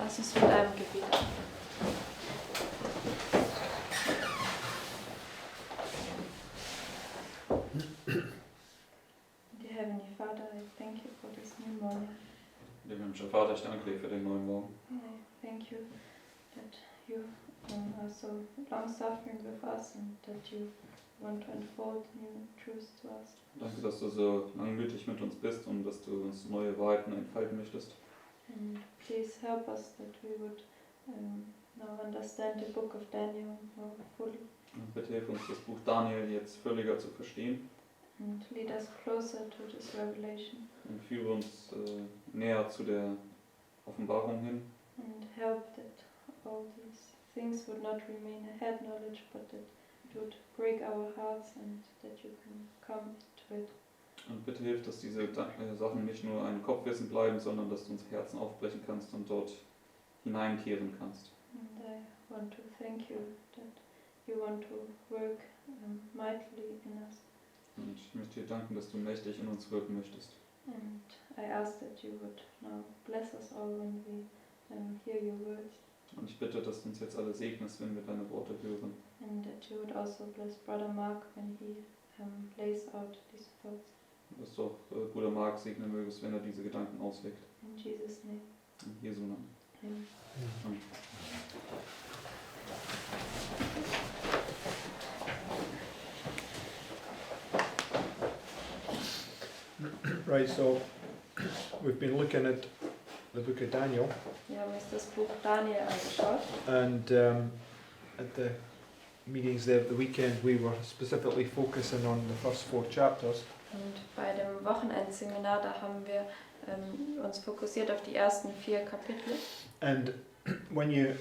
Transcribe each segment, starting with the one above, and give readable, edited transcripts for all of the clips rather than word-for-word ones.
Lass uns mit einem Gebet anfangen. Dear Heavenly Father, I thank you for this new morning. Lieber himmlischer Vater, ich danke dir für den neuen Morgen. I thank you that you are so long-suffering with us and that you want to unfold new truths to us. Danke, dass du so langmütig mit uns bist und dass du uns neue Wahrheiten entfalten möchtest. And please help us that we would now understand the book of Daniel more fully. Und bitte hilf uns, das Buch Daniel jetzt völliger zu verstehen And lead us closer to this revelation. und führe uns näher zu der Offenbarung hin. And help that all these things would not remain a head knowledge, but that it would break our hearts and that you can come to it. Und bitte hilf, dass diese Sachen nicht nur ein Kopfwissen bleiben, sondern dass du uns Herzen aufbrechen kannst und dort hineinkehren kannst. And I want to thank you that you want to work mightily in us. Und ich möchte dir danken, dass du mächtig in uns wirken möchtest. And I ask that you would now bless us all when we hear your words. Und ich bitte, dass du uns jetzt alle segnest, wenn wir deine Worte hören. And that you would also bless Brother Mark when he lays out these thoughts. Dass du auch Bruder Mark segnen mögest, wenn er diese Gedanken auslegt. In Jesus' name. In Jesu Namen. Amen. Amen. Right, so we've been looking at the book of Daniel, Wir haben uns das Buch Daniel angeschaut. and at the meetings there at the weekend we were specifically focusing on the first 4 chapters. Und bei dem Wochenendseminar, da haben wir uns fokussiert auf die ersten 4 Kapitel. And we're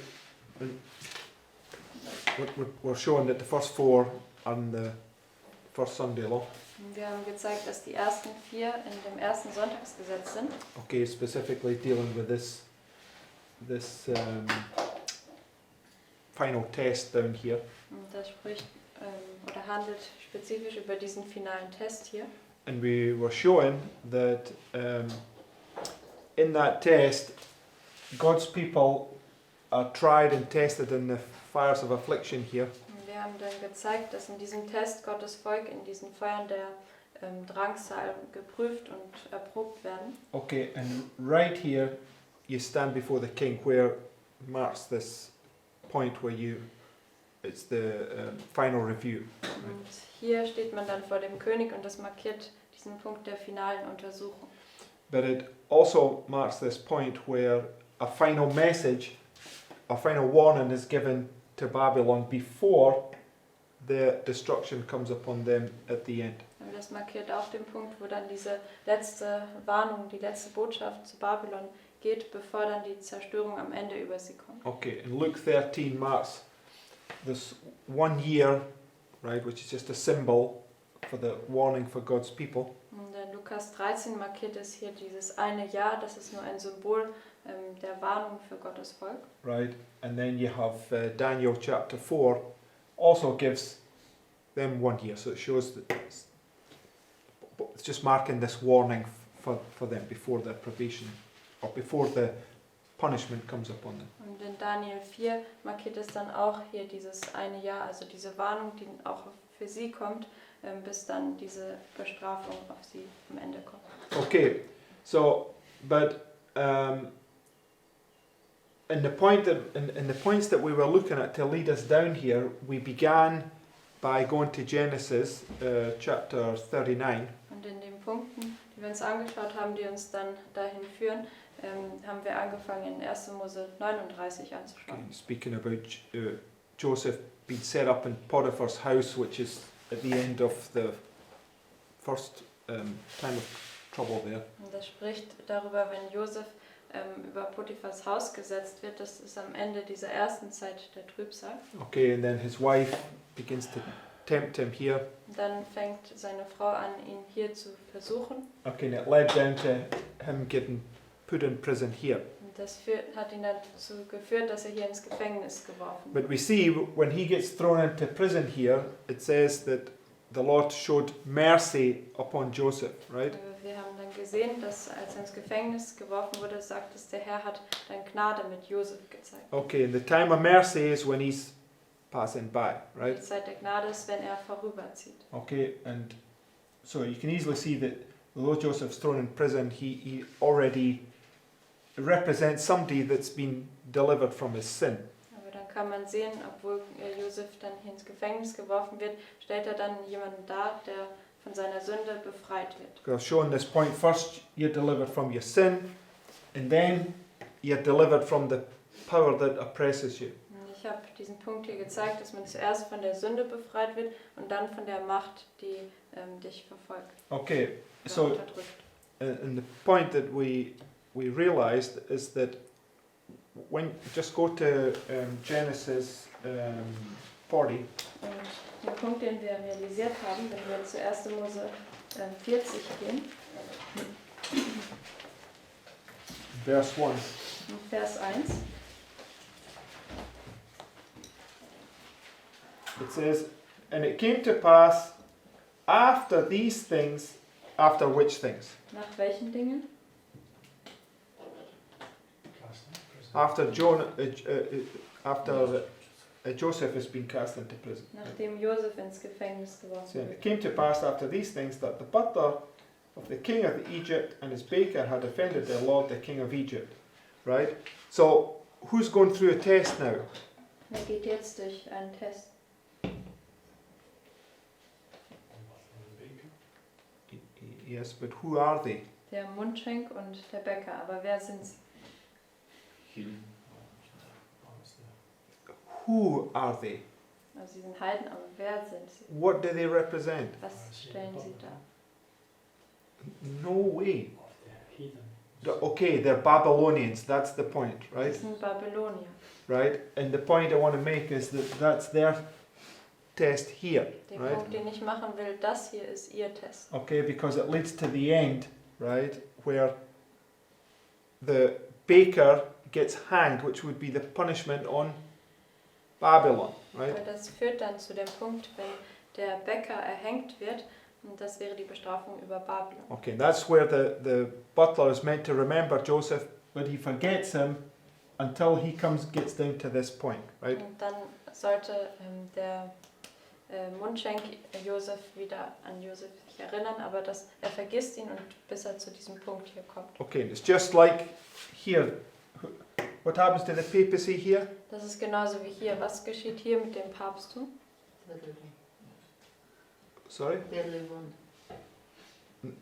showing that the first 4 are in the first Sunday law. Und wir haben gezeigt, dass die ersten 4 in dem ersten Sonntagsgesetz sind. Okay, specifically dealing with this final test down here. Und das spricht oder handelt spezifisch über diesen finalen Test hier. And we were showing that in that test, God's people are tried and tested in the fires of affliction here. Und wir haben dann gezeigt, dass in diesem Test Gottes Volk in diesen Feuern der Drangsal geprüft und erprobt werden. Okay, and right here you stand before the king, where marks this point where it's the final review. Und hier steht man dann vor dem König und das markiert diesen Punkt der finalen Untersuchung. But it also marks this point where a final message, a final warning is given to Babylon before the destruction comes upon them at the end. Und das markiert auch den Punkt, wo dann diese letzte Warnung, die letzte Botschaft zu Babylon geht, bevor dann die Zerstörung am Ende über sie kommt. Okay, and Luke 13 marks this 1 year, right, which is just a symbol for the warning for God's people. Und in Lukas 13 markiert es hier dieses eine Jahr, das ist nur ein Symbol der Warnung für Gottes Volk. Right, and then you have Daniel chapter 4 also gives them 1 year, so it shows that it's just marking this warning for them before the probation or before the punishment comes upon them. Und in Daniel 4 markiert es dann auch hier dieses eine Jahr, also diese Warnung, die auch für sie kommt, bis dann diese Bestrafung auf sie am Ende kommt. Okay, so but in the points that we were looking at to lead us down here, we began by going to Genesis chapter 39. Und in den Punkten, die wir uns angeschaut haben, die uns dann dahin führen, haben wir angefangen in 1. Mose 39 anzuschauen. Okay, speaking about Joseph being set up in Potiphar's house, which is at the end of the first time of trouble there. Und das spricht darüber, wenn Josef über Potiphars Haus gesetzt wird, das ist am Ende dieser ersten Zeit der Trübsal. Okay, and then his wife begins to tempt him here. Und dann fängt seine Frau an, ihn hier zu versuchen. Okay, and it led down to him getting put in prison here. Und das hat ihn dazu geführt, dass er hier ins Gefängnis geworfen wird. But we see when he gets thrown into prison here, it says that the Lord showed mercy upon Joseph, right? wir haben dann gesehen, dass als er ins Gefängnis geworfen wurde, sagt es, der Herr hat dann Gnade mit Josef gezeigt. Okay, and the time of mercy is when he's passing by, right? Die Zeit der Gnade ist, wenn er vorüberzieht. Okay, and so you can easily see that although Joseph's thrown in prison, he already represents somebody that's been delivered from his sin. Aber dann kann man sehen, obwohl Josef dann hier ins Gefängnis geworfen wird, stellt er dann jemanden dar, der von seiner Sünde befreit wird. I've shown this point. First, you're delivered from your sin, and then you're delivered from the power that oppresses you. Ich habe diesen Punkt hier gezeigt, dass man zuerst von der Sünde befreit wird und dann von der Macht, die dich verfolgt. Okay, oder so unterdrückt. and the point that we realized is that when just go to Genesis 40. Und der Punkt, den wir realisiert haben, wenn wir zu 1. Mose 40 gehen, Verse 1. Vers 1, It says, and it came to pass after these things, after which things? nach welchen Dingen? After Joseph has been cast into prison. Nachdem Josef ins Gefängnis geworfen So, and wird. it came to pass after these things that the butler of the king of Egypt and his baker had offended their lord, the king of Egypt. Right? So, who's going through a test now? Er geht jetzt durch einen Test. Yes, but who are they? Der Mundschenk und der Bäcker. Aber wer sind sie? Who are they? Also sie sind Heiden, aber wer sind sie? What do they represent? Was stellen sie dar? No way. Okay, they're Babylonians, that's the point, right? Das sind Babylonier. Right? And the point I want to make is that that's their test here, Der right? Punkt, den ich machen will, das hier ist ihr Test. Okay, because it leads to the end, right? Where the baker gets hanged, which would be the punishment on Babylon, right? Weil das führt dann zu dem Punkt, wenn der Bäcker erhängt wird, und das wäre die Bestrafung über Babylon. Okay, that's where the butler is meant to remember Joseph, but he forgets him until he gets down to this point, right? Und dann sollte der Mundschenk Josef wieder an Josef sich erinnern, aber er vergisst ihn und bis er zu diesem Punkt hier kommt. Okay, it's just like here. What happens to the papacy here? Das ist genauso wie hier. Was geschieht hier mit dem Papsttum? Sorry?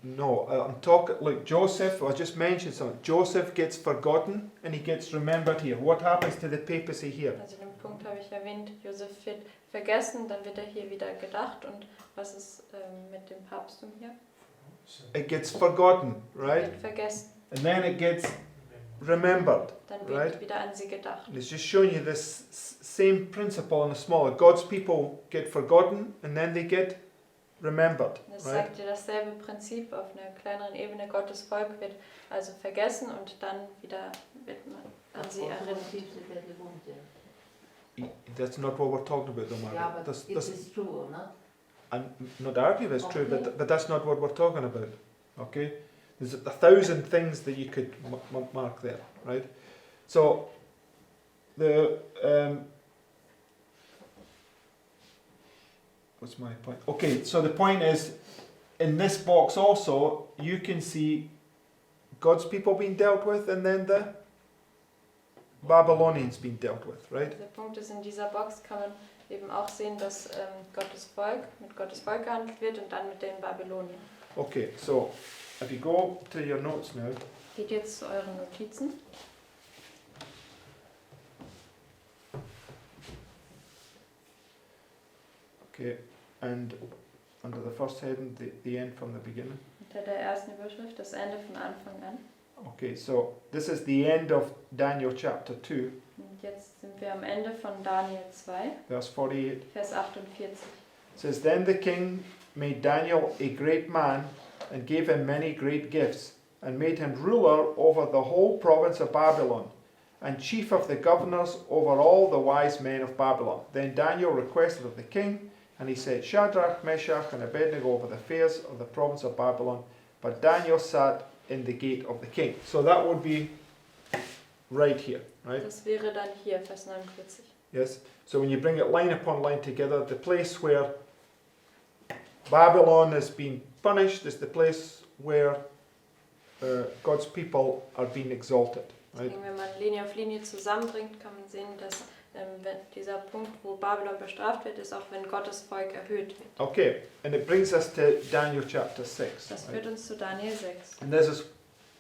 No, I'm talking like Joseph. I just mentioned something. Joseph gets forgotten and he gets remembered here. What happens to the papacy here? Also den Punkt habe ich erwähnt. Josef wird vergessen, dann wird er hier wieder gedacht. Und was ist mit dem Papsttum hier? It gets forgotten, right? Wird vergessen. And then it gets remembered. Dann wird Right. wieder an sie gedacht. And it's just showing you this same principle on a smaller. God's people get forgotten and then they get remembered, Das right? sagt dir dasselbe Prinzip auf einer kleineren Ebene. Gottes Volk wird also vergessen und dann wieder wird man an sie erinnert. That's not what we're talking about, though, Margaret. Yeah, but That's, it that's, is true or not? I'm not arguing it's true, Okay. but that's not what we're talking about. Okay, there's 1,000 things that you could mark there, right? So the what's my point? Okay, so the point is, in this box also you can see God's people being dealt with, and then the Babylonians being dealt with, right? Der Punkt ist, in dieser Box kann man eben auch sehen, dass mit Gottes Volk gehandelt wird und dann mit den Babyloniern. Okay, so if you go to your notes now. Geht jetzt zu euren Notizen. Okay, and under the first heading, the end from the beginning. Unter der ersten Überschrift, das Ende von Anfang an. Okay, so this is the end of Daniel chapter 2, Und jetzt sind wir am Ende von Daniel 2, verse 48. Vers 48. It says, Then the king made Daniel a great man, and gave him many great gifts, and made him ruler over the whole province of Babylon, and chief of the governors over all the wise men of Babylon. Then Daniel requested of the king, and he set Shadrach, Meshach, and Abednego over the affairs of the province of Babylon. but Daniel sat in the gate of the king. So that would be right here, right? Das wäre dann hier, Vers 49. Yes. So when you bring it line upon line together, the place where Babylon has been punished is the place where God's people are being exalted, right? Deswegen, wenn man Linie auf Linie zusammenbringt, kann man sehen, dass wenn dieser Punkt, wo Babylon bestraft wird, ist auch, wenn Gottes Volk erhöht wird. Okay, and it brings us to Daniel chapter 6. Das Right? führt uns zu Daniel 6. And this is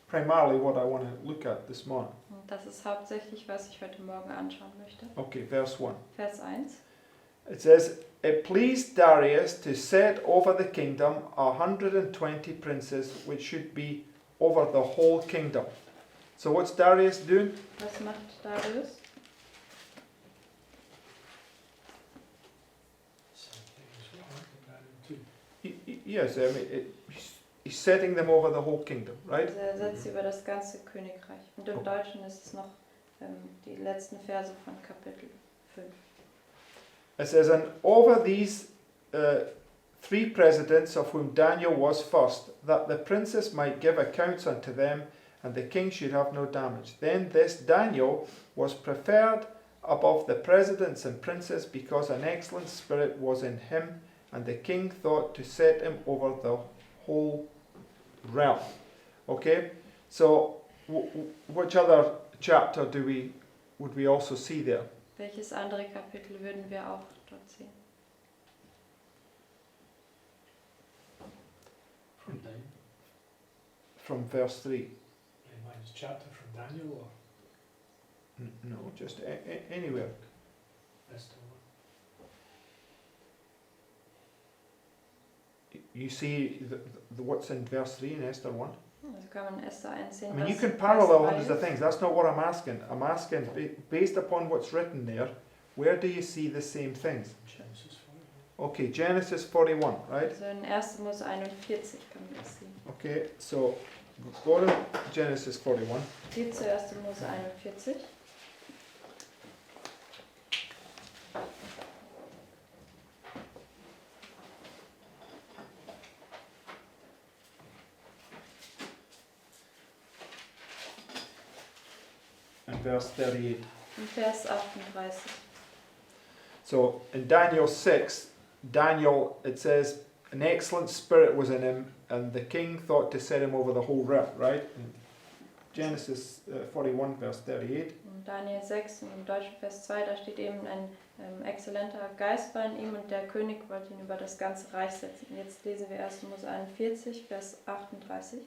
primarily what I want to look at this morning. Und das ist hauptsächlich, was ich heute Morgen anschauen möchte. Okay, verse 1. Vers 1. It says, it pleased Darius to set over the kingdom 120 princes, which should be over the whole kingdom. So what's Darius doing? Was macht Darius? Yes, I mean, he's setting them over the whole kingdom, right? Also setzt sie über das ganze Königreich. Und im Deutschen ist es noch die letzten Verse von Kapitel 5. It says, and over these 3 presidents, of whom Daniel was first, that the princes might give accounts unto them, and the king should have no damage. Then this Daniel was preferred above the presidents and princes, because an excellent spirit was in him, and the king thought to set him over the whole realm. Okay, so which other chapter would we also see there? Welches andere Kapitel würden wir auch dort sehen? From Daniel. From verse 3. Mine's chapter from Daniel or No, just anywhere. that's the one. You see what's in verse 3 in Esther 1? Also kann man Esther 1 I sehen. mean, you was can Vers parallel 3 hundreds of ist. things. That's not what I'm asking. I'm asking, based upon what's written there, where do you see the same things? Genesis 41. Okay, Genesis 41, right? Also in 1. Mose 41 kann man das sehen. Okay, so go to Genesis 41. Geht zu 1. Mose 41. And verse 38. Und Vers 38. So in Daniel 6, Daniel, it says, an excellent spirit was in him, and the king thought to set him over the whole realm, right? In Genesis 41, verse 38. In Daniel 6 und im deutschen Vers 2, da steht eben ein exzellenter Geist war in ihm und der König wollte ihn über das ganze Reich setzen. Jetzt lesen wir 1. Mose 41, Vers 38.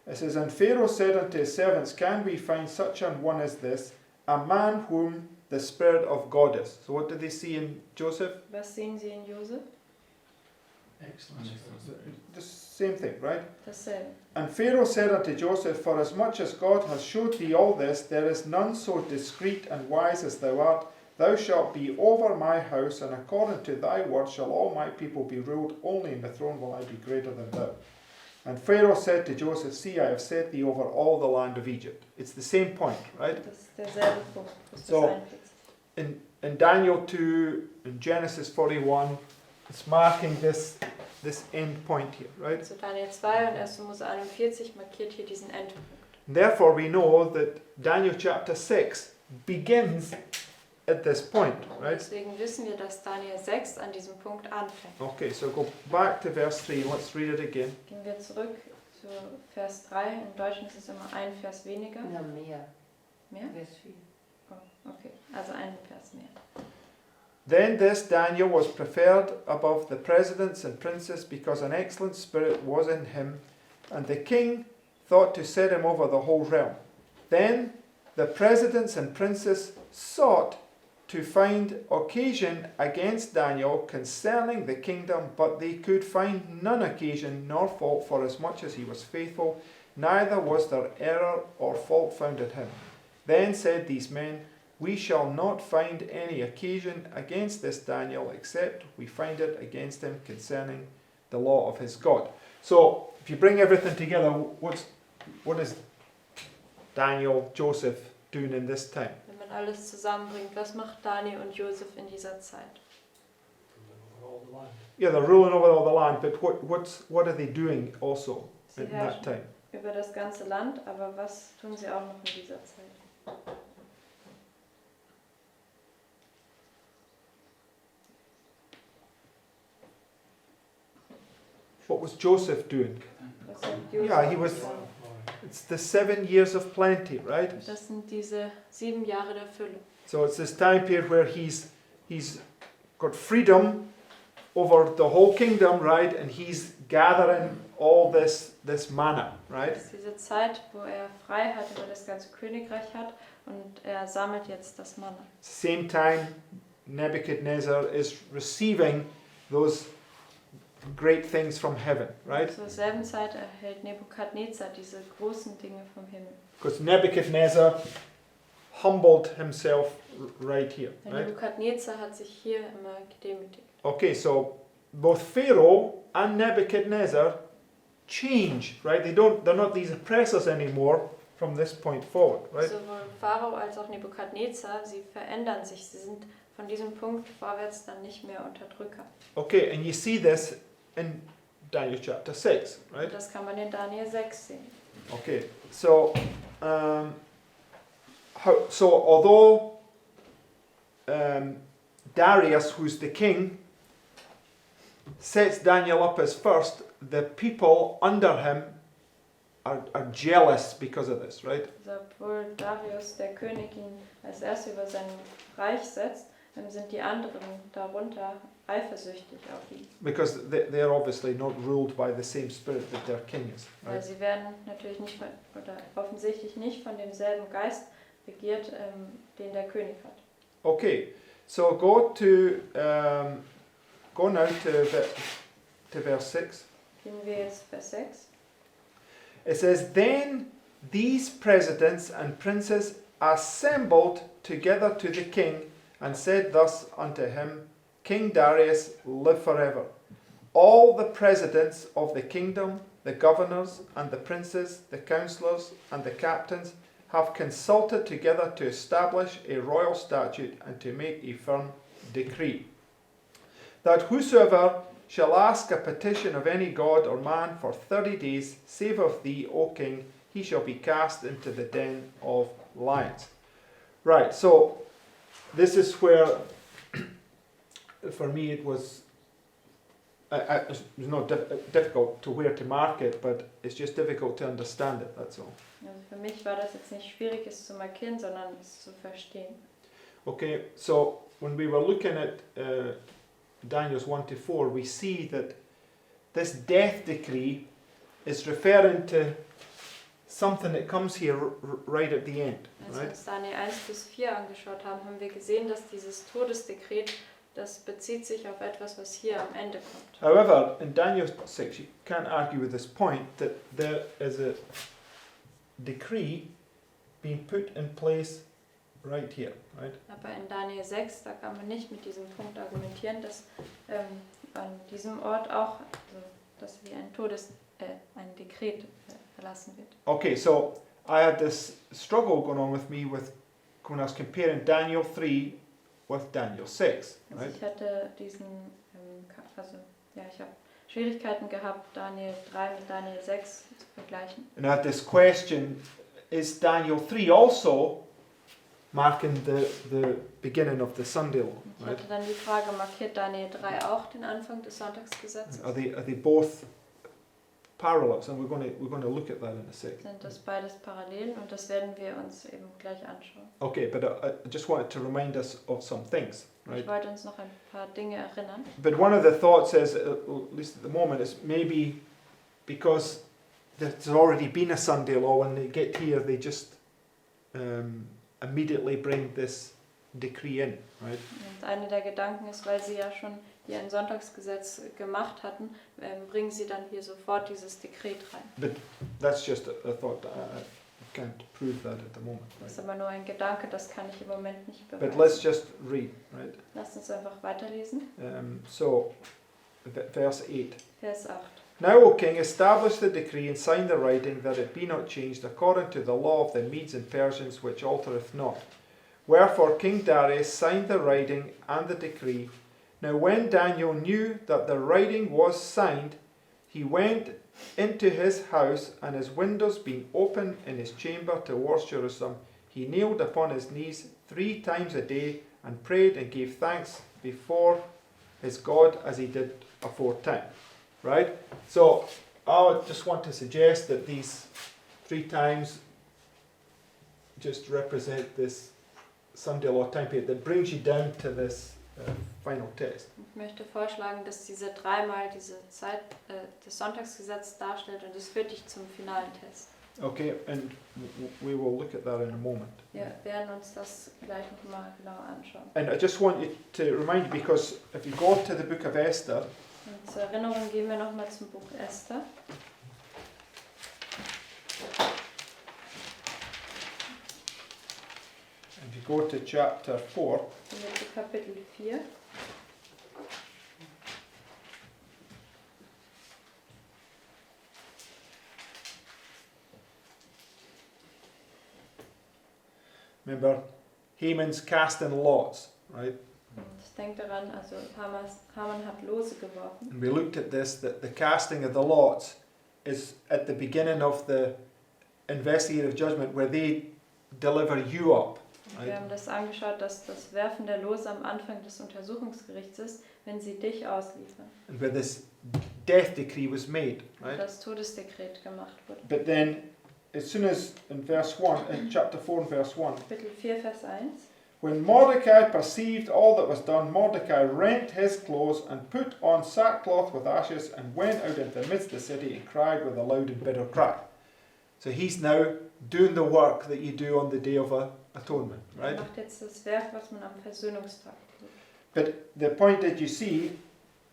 It says, and Pharaoh said unto his servants, can we find such an one as this, a man whom the Spirit of God is? So what do they see in Joseph? Was sehen Sie in Josef? Excellent. The same thing, right? Dasselbe. And Pharaoh said unto Joseph, for as much as God has showed thee all this, there is none so discreet and wise as thou art. Thou shalt be over my house, and according to thy word shall all my people be ruled. Only in the throne will I be greater than thou. And Pharaoh said to Joseph, see, I have set thee over all the land of Egypt. It's the same point, right? Das ist derselbe Punkt. Das ist So- 41. In Daniel 2, in Genesis 41, it's marking this end point here, right? Also Daniel 2 und 1. Mose 41 markiert hier diesen Endpunkt. And therefore we know that Daniel chapter 6 begins at this point, right? Deswegen wissen wir, dass Daniel 6 an diesem Punkt anfängt. Okay, so go back to verse 3, let's read it again. Gehen wir zurück zu Vers 3. Im Deutschen ist es immer ein Vers weniger. Na, mehr. Mehr? Vers 4. Oh, okay, also ein Vers mehr. Then this Daniel was preferred above the presidents and princes, because an excellent spirit was in him, and the king thought to set him over the whole realm. Then the presidents and princes sought to find occasion against Daniel concerning the kingdom, but they could find none occasion nor fault, for as much as he was faithful, neither was there error or fault found in him. Then said these men, we shall not find any occasion against this Daniel, except we find it against him concerning the law of his God. So, if you bring everything together, what is Daniel, Joseph doing in this time? Wenn man alles zusammenbringt, was macht Daniel und Josef in dieser Zeit? Ruling over all the land. Yeah, they're ruling over all the land, but what are they doing also? Sie in that herrschen time. über das ganze Land, aber was tun sie auch noch in dieser Zeit? What was Joseph doing? Was hat Josef Ja, he was- getan? It's the 7 years of plenty, right? Das sind diese 7 Jahre der Fülle. So it's this time period where he's got freedom over the whole kingdom, right? And he's gathering all this manna, right? Das ist diese Zeit, wo er Freiheit über das ganze Königreich hat und er sammelt jetzt das Manna. Same time, Nebuchadnezzar is receiving those great things from heaven, right? Zur selben Zeit erhält Nebukadnezar diese großen Dinge vom Himmel. Because Nebuchadnezzar humbled himself right here, Der right? Nebukadnezar hat sich hier immer gedemütigt. Okay, so both Pharaoh and Nebuchadnezzar change, right? They're not these oppressors anymore from this point forward, right? Sowohl Pharao als auch Nebukadnezar, sie verändern sich. Sie sind von diesem Punkt vorwärts dann nicht mehr Unterdrücker. Okay, and you see this in Daniel chapter 6, right? Das kann man in Daniel 6 sehen. Okay, so although Darius, who's the king, sets Daniel up as first, the people under him are jealous because of this, right? Also obwohl Darius, der König, ihn als erster über sein Reich setzt, sind die anderen darunter eifersüchtig auf ihn. Because they're obviously not ruled by the same spirit that their king is, Weil right? sie werden natürlich nicht von, oder offensichtlich nicht von demselben Geist regiert, den der König hat. Okay, so go now to verse 6. Gehen wir jetzt Vers 6. It says, Then these presidents and princes assembled together to the king and said thus unto him, King Darius, live forever. All the presidents of the kingdom, the governors and the princes, the councillors and the captains have consulted together to establish a royal statute and to make a firm decree, that whosoever shall ask a petition of any god or man for 30 days, save of thee, O king, he shall be cast into the den of lions. Right, so this is where, for me, it was not difficult to where to mark it, but it's just difficult to understand it, that's all. Also für mich war das jetzt nicht schwierig, es zu markieren, sondern es zu verstehen. Okay, so when we were looking at Daniel's 1 to 4, we see that this death decree is referring to something that comes here right at the end, Als wir right? uns Daniel 1 bis 4 angeschaut haben, haben wir gesehen, dass dieses Todesdekret, das bezieht sich auf etwas, was hier am Ende kommt. However, in Daniel 6, you can't argue with this point that there is a decree being put in place right here, right? Aber in Daniel 6, da kann man nicht mit diesem Punkt argumentieren, dass an diesem Ort auch, also, dass wie ein Dekret erlassen wird. Okay, so I had this struggle going on with me with when I was comparing Daniel 3 with Daniel 6, Also right? ich hatte ich habe Schwierigkeiten gehabt, Daniel 3 mit Daniel 6 zu vergleichen. And I had this question, is Daniel 3 also marking the beginning of the Sunday law, Ich right? hatte dann die Frage, markiert Daniel 3 auch den Anfang des Sonntagsgesetzes? Are they both parallels? And we're going to look at that in a second. Sind das beides parallel und das werden wir uns eben gleich anschauen. Okay, but I just wanted to remind us of some things, right? Ich wollte uns noch ein paar Dinge erinnern. But one of the thoughts is, at least at the moment, is maybe because there's already been a Sunday law, when they get here, they just immediately bring this decree in, right? Und einer der Gedanken ist, weil sie ja schon hier ein Sonntagsgesetz gemacht hatten, bringen sie dann hier sofort dieses Dekret rein. But that's just a thought. I can't prove that at the moment. Das ist Right? aber nur ein Gedanke, das kann ich im Moment nicht But beweisen. let's just read, right? Lasst uns einfach weiterlesen. So, verse 8. Vers 8. Now, O king, establish the decree and sign the writing, that it be not changed, according to the law of the Medes and Persians, which altereth not. Wherefore King Darius signed the writing and the decree. Now when Daniel knew that the writing was signed, he went into his house, and his windows being open in his chamber towards Jerusalem, he kneeled upon his knees 3 times a day and prayed and gave thanks before his God as he did aforetime. Right? So I just want to suggest that these 3 times just represent this Sunday law time period that brings you down to this final test. Ich möchte vorschlagen, dass diese 3-mal diese Zeit des Sonntagsgesetzes darstellt und es führt dich zum finalen Test. Okay, and we will look at that in a moment. Wir werden uns das gleich nochmal genauer anschauen. And I just want you to remind you, because if you go to the book of Esther, Und zur Erinnerung gehen wir nochmal zum Buch Esther. if you go to chapter 4, Gehen wir zu Kapitel 4. remember Haman's casting lots, right? Und denkt daran, also Haman hat Lose geworfen. And we looked at this, that the casting of the lots is at the beginning of the investigative judgment where they deliver you up. Und wir haben das angeschaut, dass das Werfen der Lose am Anfang des Untersuchungsgerichts ist, wenn sie dich ausliefern. And where this death decree was made, Und right? das Todesdekret gemacht wurde. But then, as soon as in verse 1, in chapter 4 and verse 1, Kapitel 4, Vers 1. when Mordecai perceived all that was done, Mordecai rent his clothes and put on sackcloth with ashes and went out into the midst of the city and cried with a loud and bitter cry. So he's now doing the work that you do on the Day of Atonement, right? Er macht jetzt das Werk, was man am Versöhnungstag tut. But the point that you see,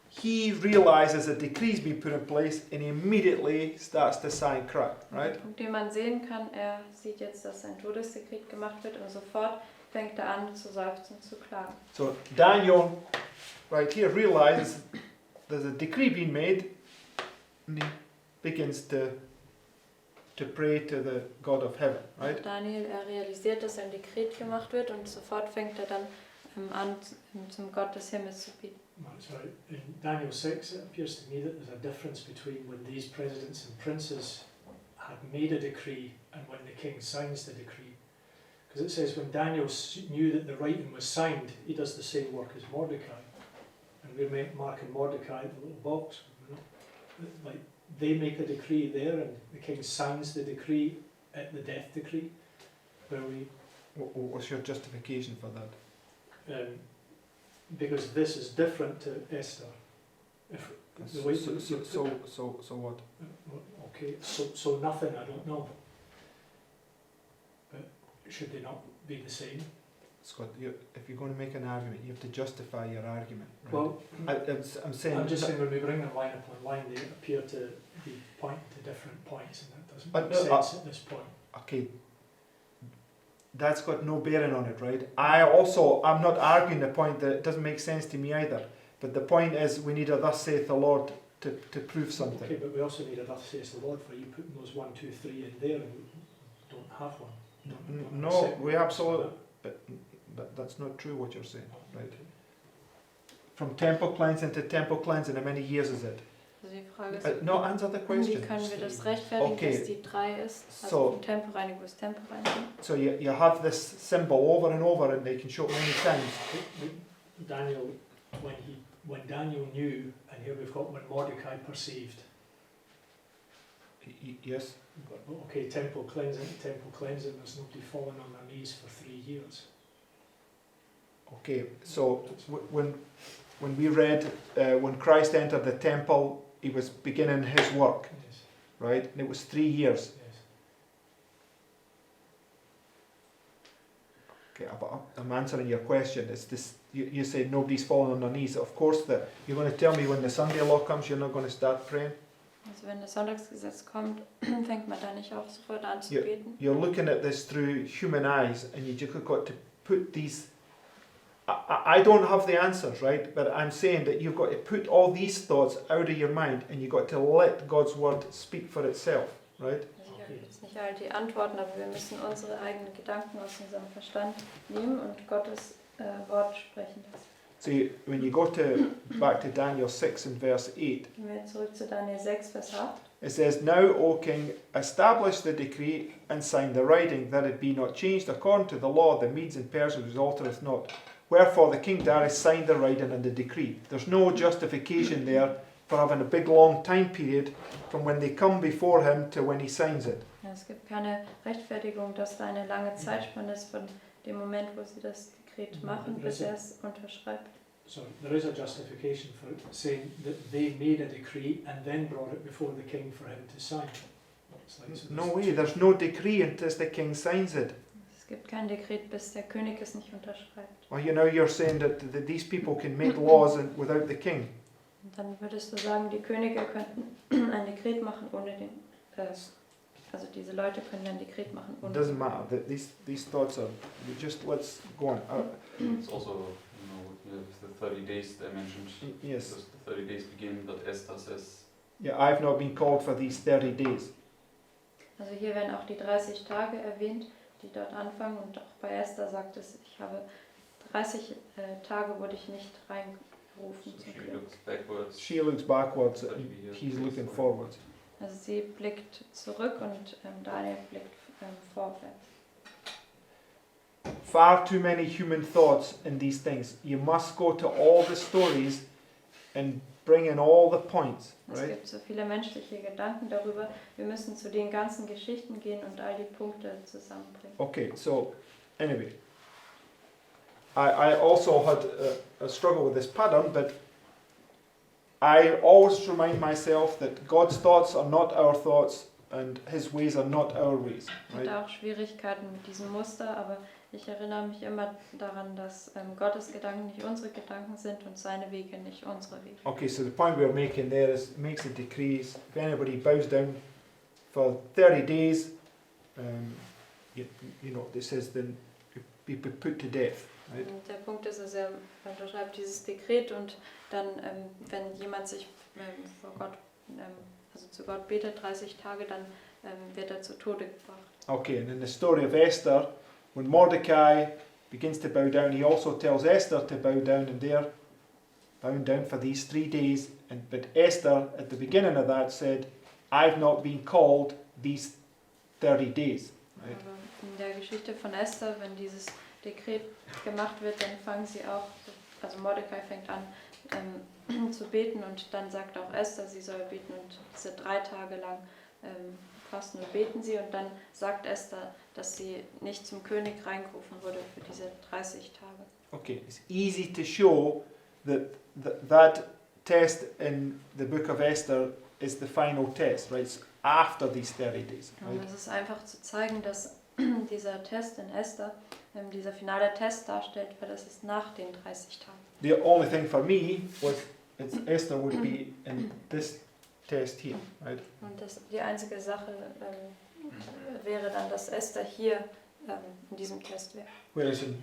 he realizes a decree's been put in place and he immediately starts to sigh and cry, right? Und den man sehen kann, er sieht jetzt, dass ein Todesdekret gemacht wird und sofort fängt er an zu seufzen und zu klagen. So Daniel, right here, realizes there's a decree being made and he begins to pray to the God of heaven, right? Daniel, er realisiert, dass ein Dekret gemacht wird und sofort fängt er dann an, zum Gott des Himmels zu beten. Sorry, in Daniel 6 it appears to me that there's a difference between when these presidents and princes had made a decree and when the king signs the decree. Because it says when Daniel knew that the writing was signed, he does the same work as Mordecai. And we're marking Mordecai the little box. Like they make a decree there and the king signs the decree at the death decree. Where we, What's your justification for that? because this is different to Esther. If the way So what? Okay, so nothing, I don't know. But should they not be the same? Scott, if you're going to make an argument, you have to justify your argument, right? Well, I'm saying... I'm just saying when we bring them line upon line, they appear to be pointing to different points, and that doesn't make sense at this point. Okay, that's got no bearing on it, right? I'm not arguing the point that it doesn't make sense to me either. But the point is, we need a thus saith the Lord to prove something. Okay, but we also need a thus saith the Lord for you putting those 1, 2, 3 in there and we don't have one. No, we absolutely... That's not true what you're saying, right? From temple cleansing to temple cleansing, how many years is it? Also die Frage ist, No, answer the wie question. können wir das rechtfertigen, Okay. dass die 3 ist? Also So- von Tempelreinigung bis Tempelreinigung. So you have this symbol over and over and they can show it many times. Daniel, when Daniel knew, and here we've got when Mordecai perceived. Yes? But, okay, temple cleansing, there's nobody falling on their knees for 3 years. Okay, so when we read when Christ entered the temple, he was beginning his work, Yes, right? And it was 3 years. yes. Okay, but I'm answering your question. It's this. You say nobody's falling on their knees. Of course, you're going to tell me when the Sunday law comes, you're not going to start praying. Also wenn das Sonntagsgesetz kommt, fängt man da nicht auch sofort an zu beten. You're looking at this through human eyes, and you just got to put these. I don't have the answers, right? But I'm saying that you've got to put all these thoughts out of your mind, and you've got to let God's word speak for itself, right? Also ich habe jetzt nicht all die Antworten, aber wir müssen unsere eigenen Gedanken aus unserem Verstand nehmen und Gottes Wort sprechen lassen. See, when you go back to Daniel 6 and verse 8, Gehen wir zurück zu Daniel 6, Vers 8. It says, Now, O king, establish the decree and sign the writing, that it be not changed according to the law of the Medes and Persians, which altereth not. Wherefore the king Darius signed the writing and the decree. There's no justification there for having a big long time period from when they come before him to when he signs it. Ja, es gibt keine Rechtfertigung, dass da eine lange Zeitspanne ist von dem Moment, wo sie das Dekret machen, bis er es unterschreibt. So there is a justification for saying that they made a decree and then brought it before the king for him to sign. No way, there's no decree until the king signs it. Es gibt kein Dekret, bis der König es nicht unterschreibt. Well, you're saying that these people can make laws without the king. Und dann würdest du sagen, die Könige könnten ein Dekret machen ohne den, also diese Leute können ein Dekret machen ohne. It doesn't matter. These thoughts are just let's go on. It's also, the 30 days they mentioned. Yes. Because the 30 days begin, that Esther says. Yeah, I've not been called for these 30 days. Also hier werden auch die 30 Tage erwähnt, die dort anfangen, und auch bei Esther sagt es, ich habe 30 Tage wurde ich nicht reingerufen. So she looks backwards. She looks backwards and he's looking forwards. Also sie blickt zurück und Daniel blickt vorwärts. Far too many human thoughts in these things. You must go to all the stories and bring in all the points, Es right? gibt so viele menschliche Gedanken darüber. Wir müssen zu den ganzen Geschichten gehen und all die Punkte zusammenbringen. Okay, so anyway, I also had a struggle with this pattern, but I always remind myself that God's thoughts are not our thoughts and His ways are not our ways. Ich Right? hatte auch Schwierigkeiten mit diesem Muster, aber ich erinnere mich immer daran, dass Gottes Gedanken nicht unsere Gedanken sind und seine Wege nicht unsere Wege. Okay, so the point we're making there is makes a decrees. If anybody bows down for 30 days, you know, it says then be put to death. Right? Und der Punkt ist, dass er unterschreibt dieses Dekret und dann, wenn jemand sich vor Gott, also zu Gott betet, 30 Tage, dann wird er zu Tode gebracht. Okay, and in the story of Esther, when Mordecai begins to bow down, he also tells Esther to bow down, and they're bowing down for these 3 days. But Esther, at the beginning of that, said, I've not been called these 30 days. Right? Aber in der Geschichte von Esther, wenn dieses Dekret gemacht wird, dann fangen sie auch, also Mordecai fängt an zu beten und dann sagt auch Esther, sie soll beten und diese 3 Tage lang fasten und beten sie und dann sagt Esther, dass sie nicht zum König reingerufen wurde für diese 30 Tage. Okay, it's easy to show that that test in the book of Esther is the final test, right? It's after these 30 days. Und Right? es ist einfach zu zeigen, dass dieser Test in Esther dieser finale Test darstellt, weil das ist nach den 30 Tagen. The only thing for me was Esther would be in this test here, right? Und die einzige Sache wäre dann, dass Esther hier in diesem Test wäre. Whereas in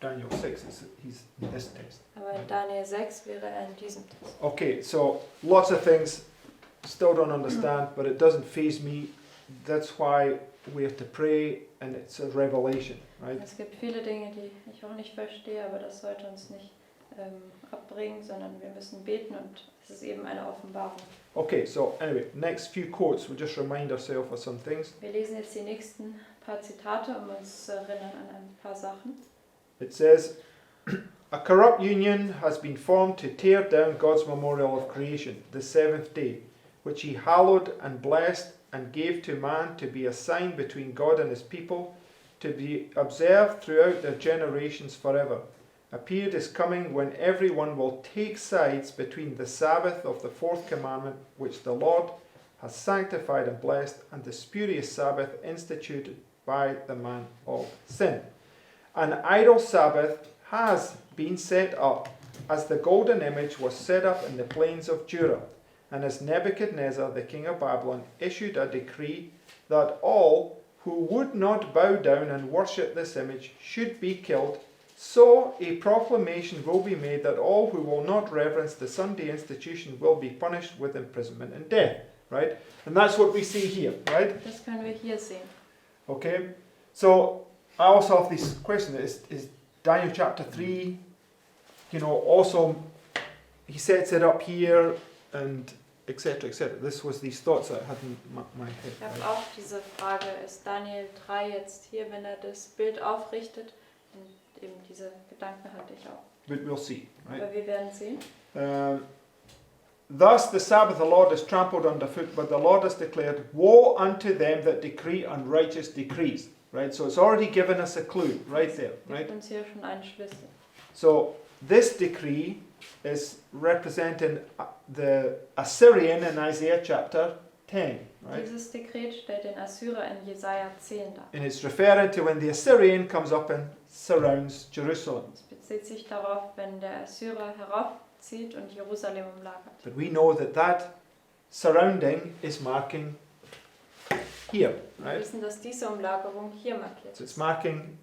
Daniel 6, he's in this test. Aber in Daniel 6 wäre er in diesem Test. Okay, so lots of things still don't understand, but it doesn't faze me. That's why we have to pray, and it's a revelation, right? Es gibt viele Dinge, die ich auch nicht verstehe, aber das sollte uns nicht abbringen, sondern wir müssen beten und es ist eben eine Offenbarung. Okay, so anyway, next few quotes, we'll just remind ourselves of some things. Wir lesen jetzt die nächsten paar Zitate, um uns zu erinnern an ein paar Sachen. It says, a corrupt union has been formed to tear down God's memorial of creation, the seventh day, which he hallowed and blessed and gave to man to be a sign between God and his people, to be observed throughout their generations forever. A period is coming when everyone will take sides between the Sabbath of the fourth commandment, which the Lord has sanctified and blessed, and the spurious Sabbath instituted by the man of sin. An idol Sabbath has been set up, as the golden image was set up in the plains of Jura, and as Nebuchadnezzar, the king of Babylon, issued a decree that all who would not bow down and worship this image should be killed. So a proclamation will be made that all who will not reverence the Sunday institution will be punished with imprisonment and death, right? And that's what we see here, right? Das können wir hier sehen. Okay, so I also have this question, is Daniel chapter 3, you know, also he sets it up here, and etc., etc. This was these thoughts that I had in my head. Ich habe Right? auch diese Frage, ist Daniel 3 jetzt hier, wenn er das Bild aufrichtet? Und eben diese Gedanken hatte ich auch. But we'll see. Right? Aber wir werden sehen. Thus the Sabbath of the Lord is trampled underfoot, but the Lord has declared, "Woe unto them that decree unrighteous decrees." Right? So it's already given us a clue right there. Gibt Right? uns hier schon einen Schlüssel. So this decree is representing the Assyrian in Isaiah chapter 10. Right? Dieses Dekret stellt den Assyrer in Jesaja 10 dar. And it's referring to when the Assyrian comes up and surrounds Jerusalem. Es bezieht sich darauf, wenn der Assyrer heraufzieht und Jerusalem umlagert. But we know that that surrounding is marking here, Wir right? wissen, dass diese Umlagerung hier markiert So it's ist. marking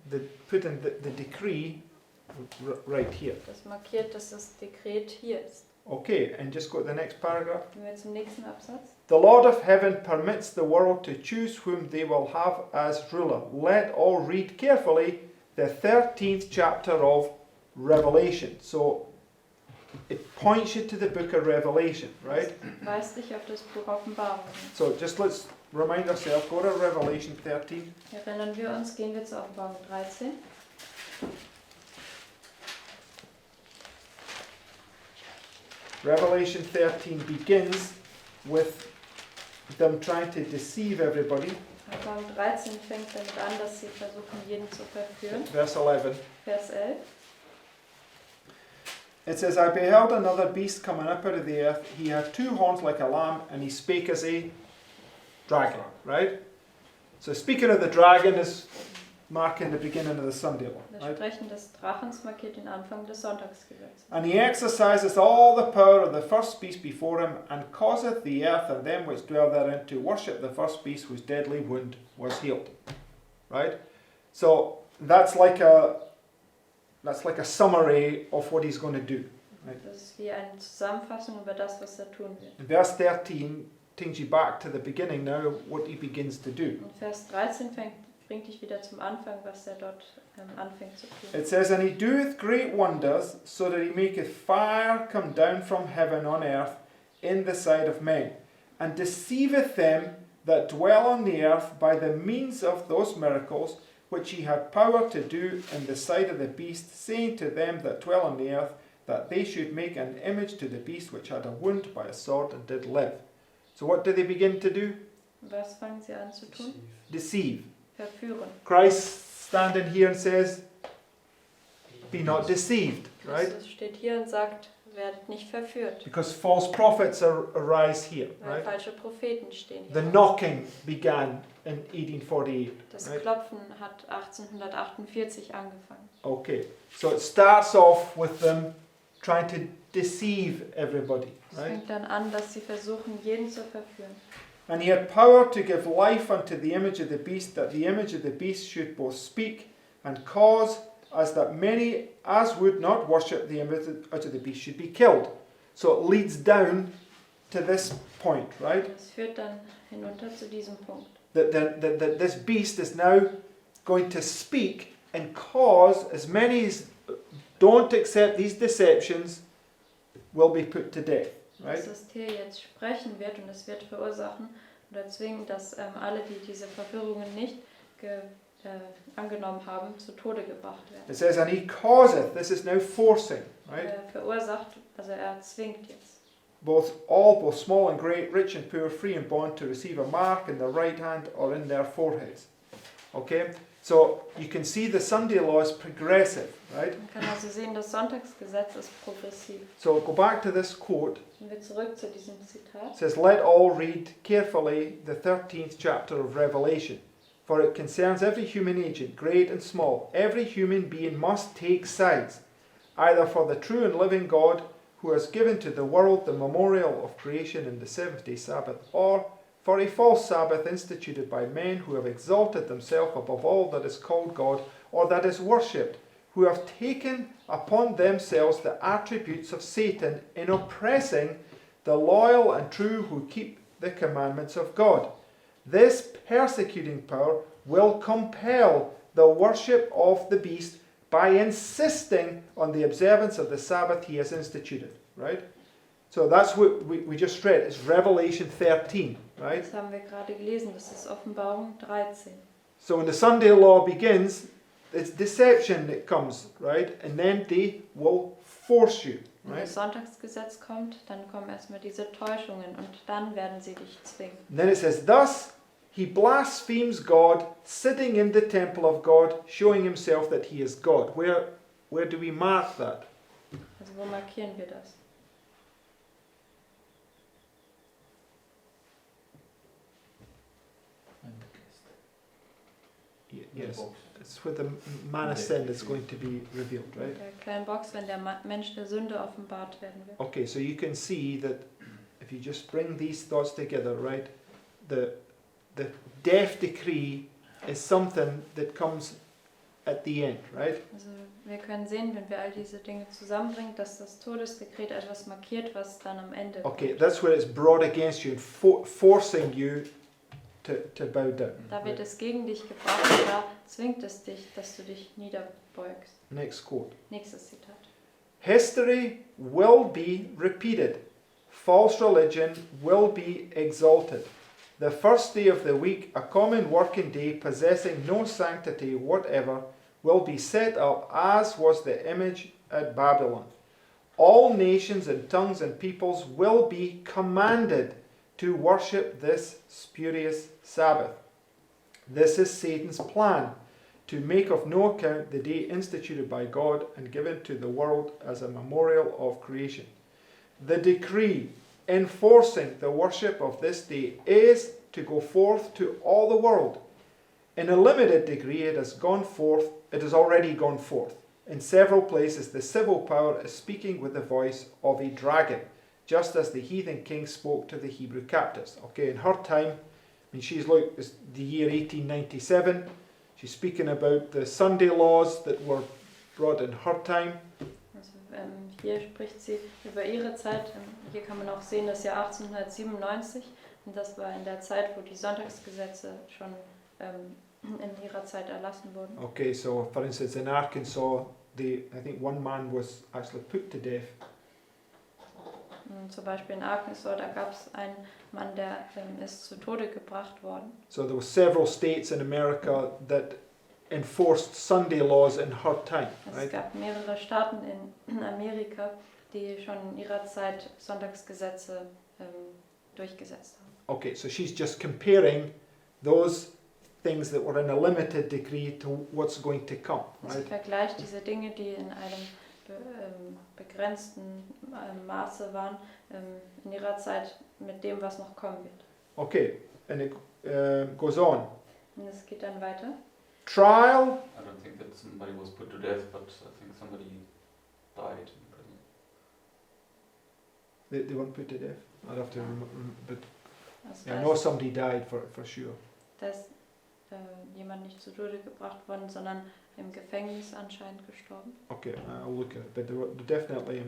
putting the decree right here. Das markiert, dass das Dekret hier ist. Okay, and just go to the next paragraph. Gehen wir zum nächsten Absatz. The Lord of heaven permits the world to choose whom they will have as ruler. Let all read carefully the 13th chapter of Revelation. So it points you to the book of Revelation, right? Weist dich auf das Buch Offenbarung. So just let's remind ourselves, go to Revelation 13. Erinnern wir uns, gehen wir zur Offenbarung 13. Revelation 13 begins with them trying to deceive everybody. Offenbarung 13 fängt damit an, dass sie versuchen, jeden zu verführen. Verse 11. Vers 11. It says, I beheld another beast coming up out of the earth. He had two horns like a lamb, and he spake as a dragon. Right? So speaking of the dragon is marking the beginning of the Sunday law. Das Right? Sprechen des Drachens markiert den Anfang des Sonntagsgesetzes. And he exerciseth all the power of the first beast before him, and causeth the earth and them which dwell therein to worship the first beast whose deadly wound was healed. Right? So that's like a summary of what he's going to do. Das ist wie eine Zusammenfassung über das, was er tun wird. In verse 13 takes you back to the beginning now, what he begins to do. Und Vers 13 bringt dich wieder zum Anfang, was er dort anfängt zu tun. It says, And he doeth great wonders, so that he maketh fire come down from heaven on earth in the sight of men, and deceiveth them that dwell on the earth by the means of those miracles which he had power to do in the sight of the beast, saying to them that dwell on the earth, that they should make an image to the beast which had a wound by a sword and did live. So what do they begin to do? Was fangen sie an zu tun? Deceive. Verführen. Christ standing here and says, be not deceived, right? Christus steht hier und sagt, werdet nicht verführt. Because false prophets arise here, Weil right? falsche Propheten stehen The hier. knocking began in 1848. Das right? Klopfen hat 1848 angefangen. Okay, so it starts off with them trying to deceive everybody, Es right? fängt dann an, dass sie versuchen, jeden zu verführen. And he had power to give life unto the image of the beast, that the image of the beast should both speak and cause as that many as would not worship the image of the beast should be killed. So it leads down to this point, right? Das führt dann hinunter zu diesem Punkt. That this beast is now going to speak and cause as many as don't accept these deceptions will be put to death, right? Dass das Tier jetzt sprechen wird und es wird verursachen oder zwingen, dass alle, die diese Verführungen nicht angenommen haben, zu Tode gebracht werden. It says, and he causeth, this is now forcing, right? Verursacht, also er zwingt jetzt. Both small and great, rich and poor, free and bond, to receive a mark in their right hand or in their foreheads. Okay? So you can see the Sunday law is progressive, right? Man kann also sehen, das Sonntagsgesetz ist progressiv. So go back to this quote. Gehen wir zurück zu diesem Zitat. It says, let all read carefully the 13th chapter of Revelation, for it concerns every human agent, great and small. Every human being must take sides, either for the true and living God, who has given to the world the memorial of creation in the seventh-day Sabbath, or for a false Sabbath instituted by men who have exalted themselves above all that is called God, or that is worshipped, who have taken upon themselves the attributes of Satan in oppressing the loyal and true who keep the commandments of God. This persecuting power will compel the worship of the beast by insisting on the observance of the Sabbath he has instituted, right? So that's what we just read. It's Revelation 13, right? Das haben wir gerade gelesen, das ist Offenbarung 13. So when the Sunday law begins, it's deception that comes, right? And then they will force you, Wenn right? das Sonntagsgesetz kommt, dann kommen erstmal diese Täuschungen und dann werden sie dich zwingen. And then it says, thus he blasphemes God, sitting in the temple of God, showing himself that he is God. Where do we mark that? Also wo markieren wir das? Yes, it's where the man of sin is going to be revealed, In right? der kleinen Box, wenn der Mensch der Sünde offenbart werden wird. Okay, so you can see that if you just bring these thoughts together, right? The death decree is something that comes at the end, right? Also wir können sehen, wenn wir all diese Dinge zusammenbringen, dass das Todesdekret etwas markiert, was dann am Ende Okay, kommt. that's where it's brought against you and forcing you to bow down. Da wird es gegen dich gebracht und da zwingt es dich, dass du dich niederbeugst. Next quote. Nächstes Zitat. History will be repeated. False religion will be exalted. The first day of the week, a common working day possessing no sanctity whatever, will be set up as was the image at Babylon. All nations and tongues and peoples will be commanded to worship this spurious Sabbath. This is Satan's plan, to make of no account the day instituted by God and given to the world as a memorial of creation. The decree enforcing the worship of this day is to go forth to all the world. In a limited degree it has already gone forth. In several places the civil power is speaking with the voice of a dragon, just as the heathen king spoke to the Hebrew captives. Okay, in her time, I mean, she's like, it's the year 1897. She's speaking about the Sunday laws that were brought in her time. Also hier spricht sie über ihre Zeit. Hier kann man auch sehen, das Jahr 1897. Und das war in der Zeit, wo die Sonntagsgesetze schon in ihrer Zeit erlassen wurden. Okay, so for instance, in Arkansas, I think one man was actually put to death. Zum Beispiel in Arkansas, da gab es einen Mann, der ist zu Tode gebracht worden. So there were several states in America that enforced Sunday laws in her time, Es right? gab mehrere Staaten in Amerika, die schon in ihrer Zeit Sonntagsgesetze durchgesetzt haben. Okay, so she's just comparing those things that were in a limited degree to what's going to come, Also right? vergleicht diese Dinge, die in einem begrenzten Maße waren, in ihrer Zeit mit dem, was noch kommen wird. Okay, and it goes on. Und es geht dann weiter. Trial. I don't think that somebody was put to death, but I think somebody died in prison. They weren't put to death. I'd have to remember, but Also yeah, I da know ist, somebody died for sure. da ist jemand nicht zu Tode gebracht worden, sondern im Gefängnis anscheinend gestorben. Okay, I'll look at it, but they were definitely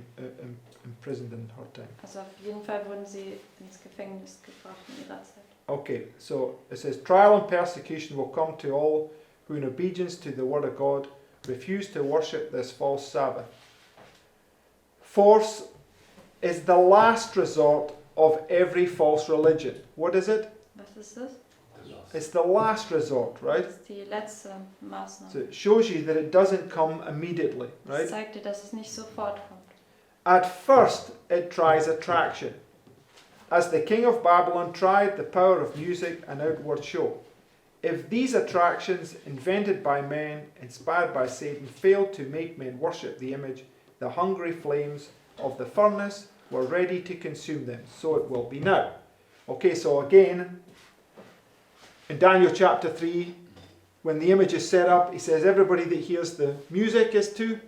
imprisoned in her time. Also auf jeden Fall wurden sie ins Gefängnis gebracht in ihrer Zeit. Okay, so it says, trial and persecution will come to all who in obedience to the word of God refuse to worship this false Sabbath. Force is the last resort of every false religion. What is it? Was ist das? It's the last resort, right? Das ist die letzte So Maßnahme. it shows you that it doesn't come immediately, Das right? zeigt dir, dass es nicht sofort kommt. At first, it tries attraction, as the king of Babylon tried the power of music and outward show. If these attractions, invented by men, inspired by Satan, failed to make men worship the image, the hungry flames of the furnace were ready to consume them. So it will be now. Okay, so again, in Daniel chapter 3, when the image is set up, he says everybody that hears the music is to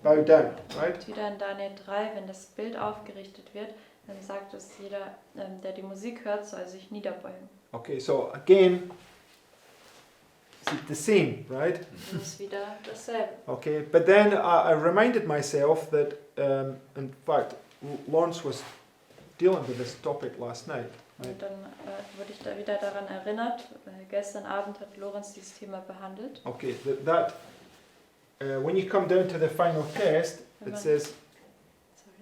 bow down, right? Und wieder in Daniel 3, wenn das Bild aufgerichtet wird, dann sagt es jeder, der die Musik hört, soll sich niederbeugen. Okay, so again, it's the same, right? Das ist wieder dasselbe. Okay, but then I reminded myself that, in fact, Lawrence was dealing with this topic last night. Right? Und dann wurde ich da wieder daran erinnert, gestern Abend hat Lorenz dieses Thema behandelt. Okay, when you come down to the final test, it says,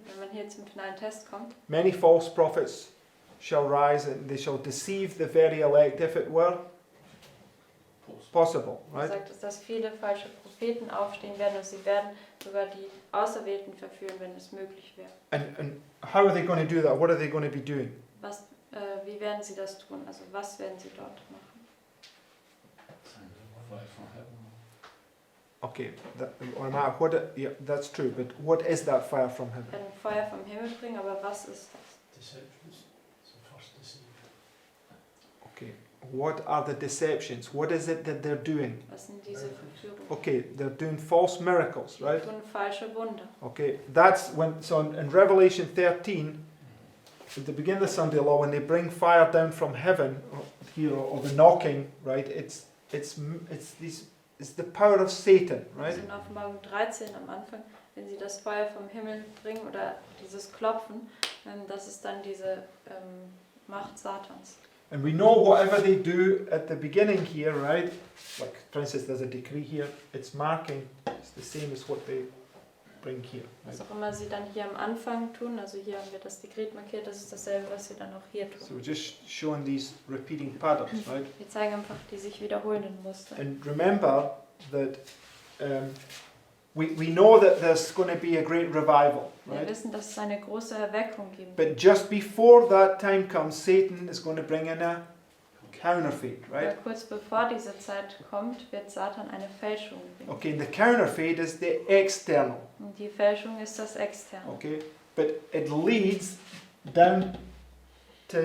Wenn man dann hier zum finalen Test kommt. Many false prophets shall rise and they shall deceive the very elect if it were possible, Er right? sagt, dass viele falsche Propheten aufstehen werden und sie werden sogar die Auserwählten verführen, wenn es möglich wäre. And how are they going to do that? What are they going to be doing? Wie werden sie das tun? Also was werden sie dort machen? Okay, or not, yeah, that's true, but what is that fire from heaven? Sie werden Feuer vom Himmel bringen, aber was ist das? Deceptions. So first deceive. Okay, what are the deceptions? What is it that they're doing? Was sind diese Verführungen? Okay, they're doing false miracles, right? Sie tun falsche Wunder. Okay, that's when, so in Revelation 13, at the beginning of the Sunday law, when they bring fire down from heaven, or the knocking, right? It's the power of Satan, right? Also in Offenbarung 13 am Anfang, wenn sie das Feuer vom Himmel bringen oder dieses Klopfen, das ist dann diese Macht Satans. And we know whatever they do at the beginning here, right? Like, for instance, there's a decree here. It's marking. It's the same as what they bring here. Right? Was auch immer sie dann hier am Anfang tun, also hier haben wir das Dekret markiert, das ist dasselbe, was sie dann auch hier tun. So we're just showing these repeating patterns, right? Wir zeigen einfach die sich wiederholenden Muster. And remember that we know that there's going to be a great revival, Wir right? wissen, dass es eine große Erweckung geben wird. But just before that time comes, Satan is going to bring in a counterfeit, Aber right? kurz bevor diese Zeit kommt, wird Satan eine Fälschung bringen. Okay, and the counterfeit is the external, Und die Fälschung ist das Externe. okay? But it leads down to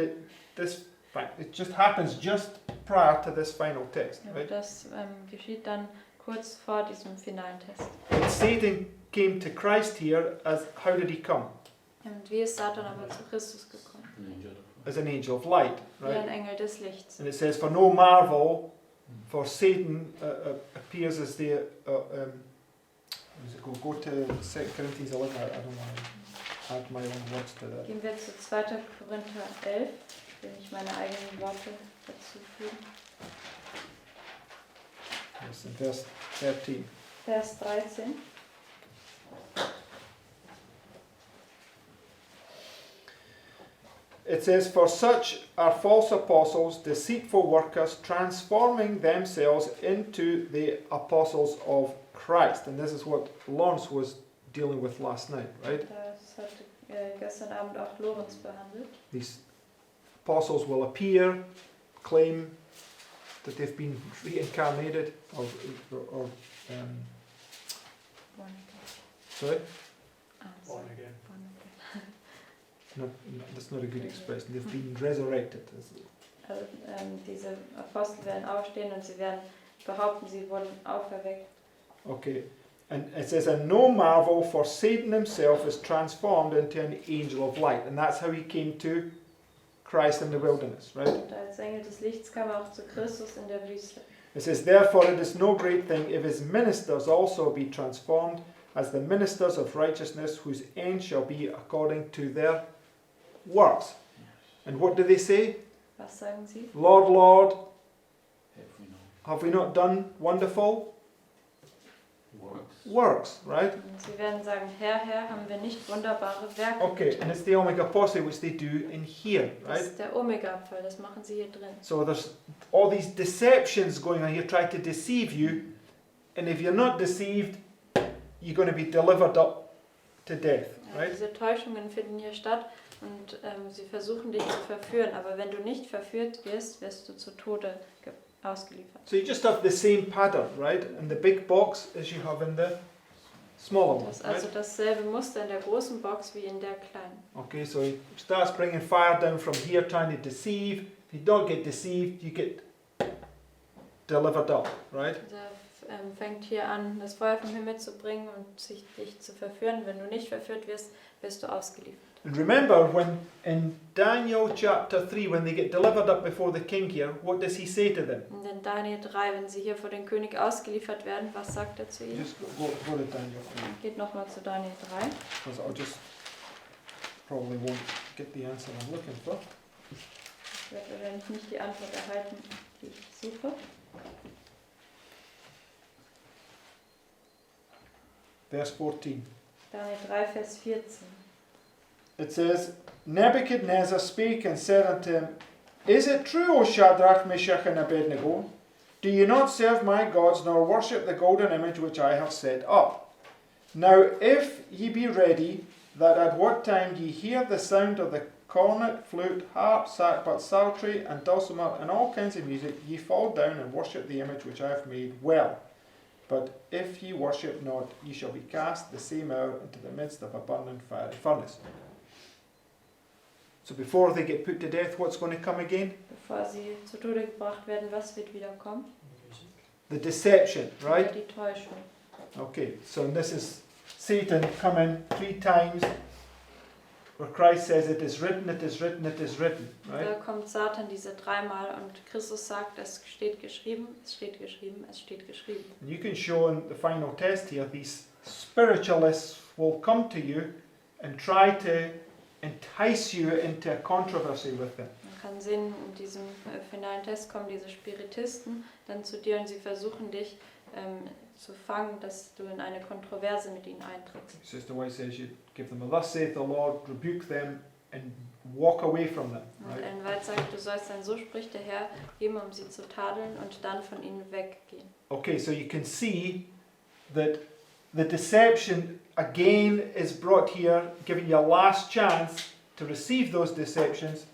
this fact. It just happens just prior to this final text, Aber right? das geschieht dann kurz vor diesem finalen Test. When Satan came to Christ here, how did he come? Und wie ist Satan aber zu Christus gekommen? As an angel of light, Wie ein right? Engel des Lichts. And it says, for no marvel, for Satan appears as the, where does it go? Go to 2 Corinthians 11, I don't want to add my own words to that. Gehen wir zu 2. Korinther 11. Ich will nicht meine eigenen Worte dazu fügen. Yes, in verse 13. Vers 13. It says, for such are false apostles, deceitful workers, transforming themselves into the apostles of Christ. And this is what Lawrence was dealing with last night, right? Das hat gestern Abend auch Lorenz behandelt. These apostles will appear, claim that they've been reincarnated, or sorry? Born again. No, that's not a good expression. They've been resurrected. Also, diese Apostel werden aufstehen und sie werden behaupten, sie wurden auferweckt. Okay, and it says, and no marvel, for Satan himself is transformed into an angel of light, and that's how he came to Christ in the wilderness, right? Und als Engel des Lichts kam er auch zu Christus in der Wüste. It says, therefore it is no great thing if his ministers also be transformed as the ministers of righteousness, whose end shall be according to their works. And what do they say? Was sagen sie? Lord, Lord, have we not done wonderful works, right? Und sie werden sagen, Herr, Herr, haben wir nicht wunderbare Werke Okay, getan? and it's the Omega Apostle which they do in here, Das right? ist der Omega-Apfel, das machen sie hier drin. So there's all these deceptions going on here, trying to deceive you, and if you're not deceived, you're going to be delivered up to death, Ja, right? diese Täuschungen finden hier statt und sie versuchen dich zu verführen, aber wenn du nicht verführt wirst, wirst du zu Tode ausgeliefert. So you just have the same pattern, right? In the big box as you have in the smaller one, Das ist also right? dasselbe Muster in der großen Box wie in der kleinen. Okay, so he starts bringing fire down from here, trying to deceive. If you don't get deceived, you get delivered up, right? Der fängt hier an, das Feuer vom Himmel zu bringen und dich zu verführen. Wenn du nicht verführt wirst, wirst du ausgeliefert. And remember, when in Daniel chapter 3, when they get delivered up before the king here, what does he say to them? Und in Daniel 3, wenn sie hier vor den König ausgeliefert werden, was sagt er zu ihnen? Just go to Daniel 3, Geht nochmal zu Daniel 3. because I just probably won't get the answer I'm looking for. Ich werde wahrscheinlich nicht die Antwort erhalten, die ich suche. Verse 14. Daniel 3, Vers 14. it says, Nebuchadnezzar spake and said unto him, Is it true, O Shadrach, Meshach, and Abednego? Do you not serve my gods, nor worship the golden image which I have set up? Now if ye be ready, that at what time ye hear the sound of the cornet, flute, harp, sackbut, psaltery, and dulcimer, and all kinds of music, ye fall down and worship the image which I have made well. But if ye worship not, ye shall be cast the same hour into the midst of a burning fiery furnace. So before they get put to death, what's going to come again? Bevor sie zu Tode gebracht werden, was wird wieder kommen? The deception, right? Die Täuschung. Okay, so this is Satan coming 3 times, where Christ says, it is written, it is written, it is written, right? Da kommt Satan diese 3-mal und Christus sagt, es steht geschrieben, es steht geschrieben, es steht geschrieben. And you can show in the final test here, these spiritualists will come to you and try to entice you into a controversy with them. Man kann sehen, in diesem finalen Test kommen diese Spiritisten dann zu dir und sie versuchen dich zu fangen, dass du in eine Kontroverse mit ihnen eintrittst. It's just the way it says you give them a thus saith the Lord, rebuke them and walk away from them. Und Right? Ellen White sagt, du sollst dann so spricht der Herr, geben, um sie zu tadeln und dann von ihnen weggehen. Okay, so you can see that the deception again is brought here, giving you a last chance to receive those deceptions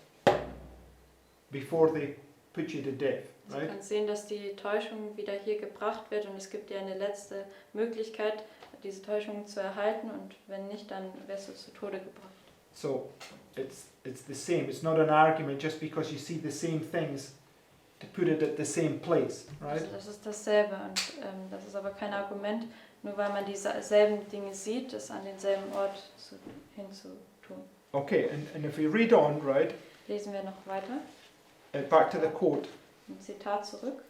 before they put you to death. Du Right? kannst sehen, dass die Täuschung wieder hier gebracht wird und es gibt dir eine letzte Möglichkeit, diese Täuschung zu erhalten und wenn nicht, dann wirst du zu Tode gebracht. So it's the same. It's not an argument just because you see the same things to put it at the same place, right? Also das ist dasselbe und das ist aber kein Argument, nur weil man dieselben Dinge sieht, es an denselben Ort hinzutun. Okay, and if we read on, right, Lesen wir noch weiter. back to the quote. Ein Zitat zurück.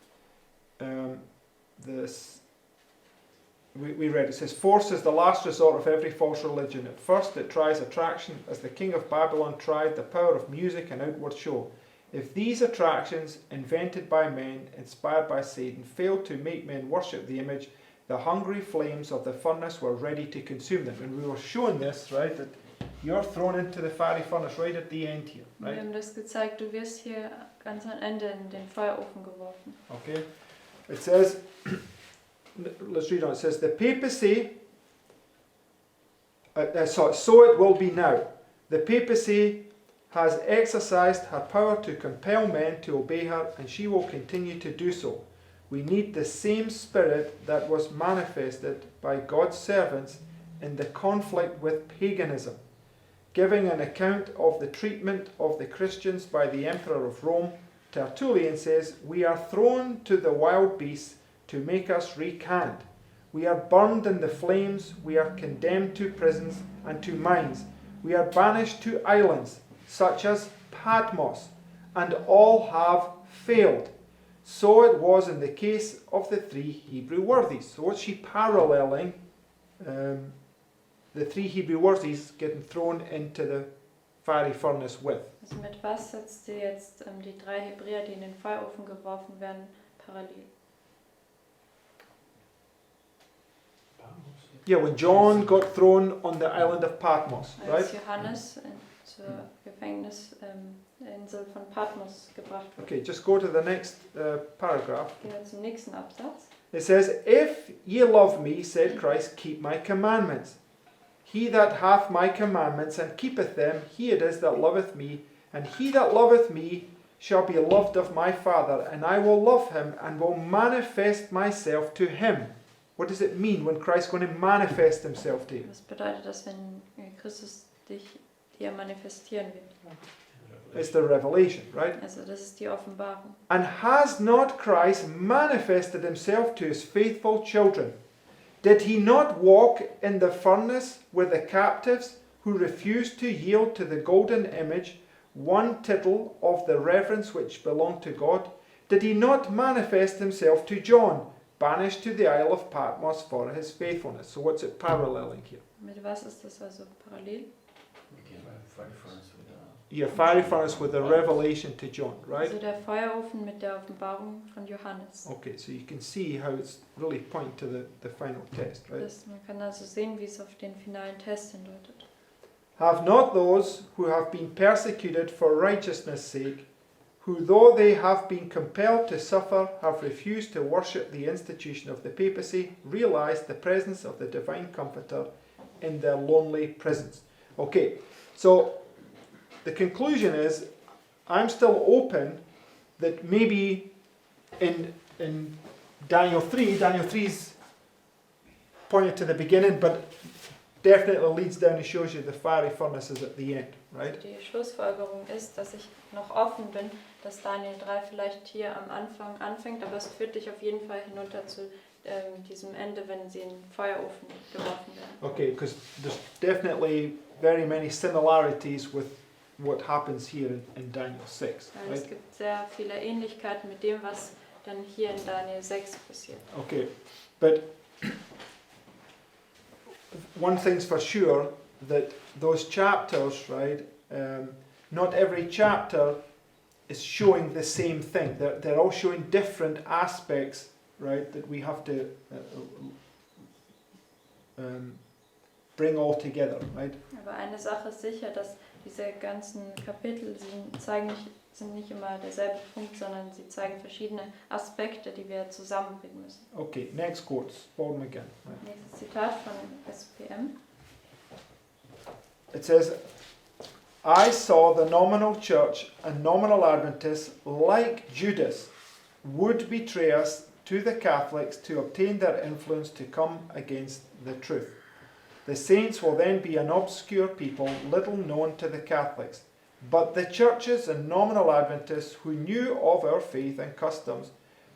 We read, it says, force is the last resort of every false religion. At first it tries attraction, as the king of Babylon tried the power of music and outward show. If these attractions, invented by men, inspired by Satan, failed to make men worship the image, the hungry flames of the furnace were ready to consume them. And we were showing this, right, that you're thrown into the fiery furnace right at the end here, Wir right? haben das gezeigt, du wirst hier ganz am Ende in den Feuerofen geworfen. Okay, it says, let's read on. It says, the papacy, so it will be now. The papacy has exercised her power to compel men to obey her, and she will continue to do so. We need the same spirit that was manifested by God's servants in the conflict with paganism. Giving an account of the treatment of the Christians by the Emperor of Rome, Tertullian says, we are thrown to the wild beasts to make us recant. We are burned in the flames, we are condemned to prisons and to mines. We are banished to islands, such as Patmos, and all have failed. So it was in the case of the 3 Hebrew worthies. So what's she paralleling? The 3 Hebrew worthies getting thrown into the fiery furnace with. Also mit was setzt sie jetzt die 3 Hebräer, die in den Feuerofen geworfen werden, parallel? Yeah, when John got thrown on the island of Patmos, right? Als Johannes zur Gefängnisinsel von Patmos gebracht wurde. Okay, just go to the next paragraph. Gehen wir zum nächsten Absatz. It says, if ye love me, said Christ, keep my commandments. He that hath my commandments and keepeth them, he it is that loveth me, and he that loveth me shall be loved of my Father, and I will love him and will manifest myself to him. What does it mean when Christ is going to manifest himself to you? Was bedeutet das, wenn Christus dir manifestieren wird? It's the revelation, right? Also das ist die Offenbarung. And has not Christ manifested himself to his faithful children? Did he not walk in the furnace with the captives who refused to yield to the golden image one tittle of the reverence which belonged to God? Did he not manifest himself to John, banished to the Isle of Patmos for his faithfulness? So what's it paralleling here? Mit was ist das also parallel? Your fiery furnace with the revelation to John, right? Also der Feuerofen mit der Offenbarung von Johannes. Okay, so you can see how it's really pointing to the final test, right? Man kann also sehen, wie es auf den finalen Test hindeutet. Have not those who have been persecuted for righteousness' sake, who though they have been compelled to suffer, have refused to worship the institution of the papacy, realized the presence of the divine comforter in their lonely prisons. Okay, so the conclusion is, I'm still open that maybe in Daniel 3's pointed to the beginning, but definitely leads down and shows you the fiery furnaces at the end, right? Die Schlussfolgerung ist, dass ich noch offen bin, dass Daniel 3 vielleicht hier am Anfang anfängt, aber es führt dich auf jeden Fall hinunter zu diesem Ende, wenn sie in den Feuerofen geworfen werden. Okay, because there's definitely very many similarities with what happens here in Daniel 6, Weil es right? gibt sehr viele Ähnlichkeiten mit dem, was dann hier in Daniel 6 passiert. Okay, but one thing's for sure, that those chapters, right, not every chapter is showing the same thing. They're all showing different aspects, right, that we have to bring all together, right? Aber eine Sache ist sicher, dass diese ganzen Kapitel sind nicht immer derselbe Punkt, sondern sie zeigen verschiedene Aspekte, die wir zusammenbringen müssen. Okay, next quotes, Paul McGinn. Right. Nächstes Zitat von SPM. It says, I saw the nominal church and nominal Adventists, like Judas, would betray us to the Catholics to obtain their influence to come against the truth. The saints will then be an obscure people, little known to the Catholics. But the churches and nominal Adventists who knew of our faith and customs,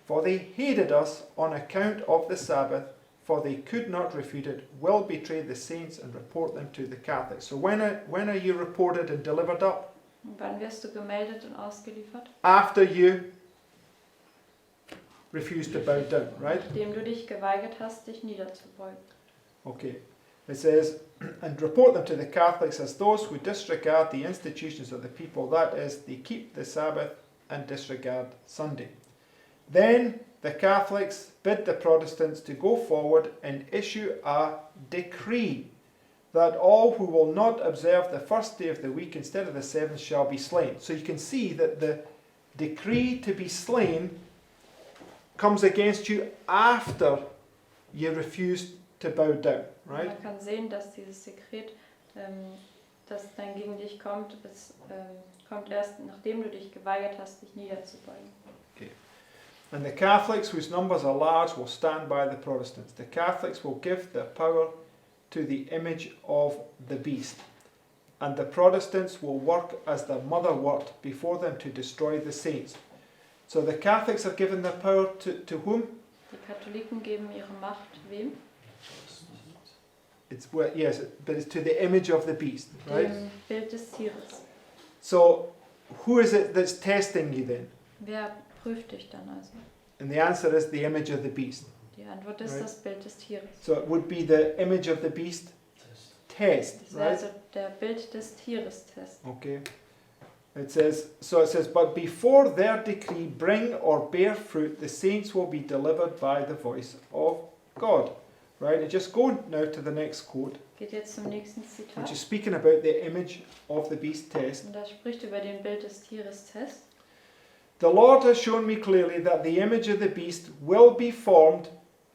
for they hated us on account of the Sabbath, for they could not refute it, will betray the saints and report them to the Catholics. So when are you reported and delivered up? Wann wirst du gemeldet und ausgeliefert? After you refuse to bow down, right? Nachdem du dich geweigert hast, dich niederzubeugen. Okay. It says, and report them to the Catholics as those who disregard the institutions of the people, that is, they keep the Sabbath and disregard Sunday. Then the Catholics bid the Protestants to go forward and issue a decree that all who will not observe the first day of the week instead of the seventh shall be slain. So you can see that the decree to be slain comes against you after you refuse to bow down, right? Man kann sehen, dass dieses Dekret, das dann gegen dich kommt, kommt erst, nachdem du dich geweigert hast, dich niederzubeugen. And the Catholics, whose numbers are large, will stand by the Protestants. The Catholics will give their power to the image of the beast. And the Protestants will work as their mother worked before them to destroy the saints. So the Catholics are given their power to whom? Die Katholiken geben ihre Macht wem? It's, well, yes, but it's to the image of the beast, right? Dem Bild des Tieres. So who is it that's testing you then? Wer prüft dich dann also? And the answer is the image of the beast. Die Antwort ist Right. das Bild des Tieres. So it would be the image of the beast test, Das wäre right? also der Bild des Tieres Test. Okay. It says, but before their decree bring or bear fruit, the saints will be delivered by the voice of God. Right? And just go now to the next quote, Geht jetzt zum nächsten which Zitat. is speaking about the image of the beast test. Und das spricht über den Bild des Tieres Test. The Lord has shown me clearly that the image of the beast will be formed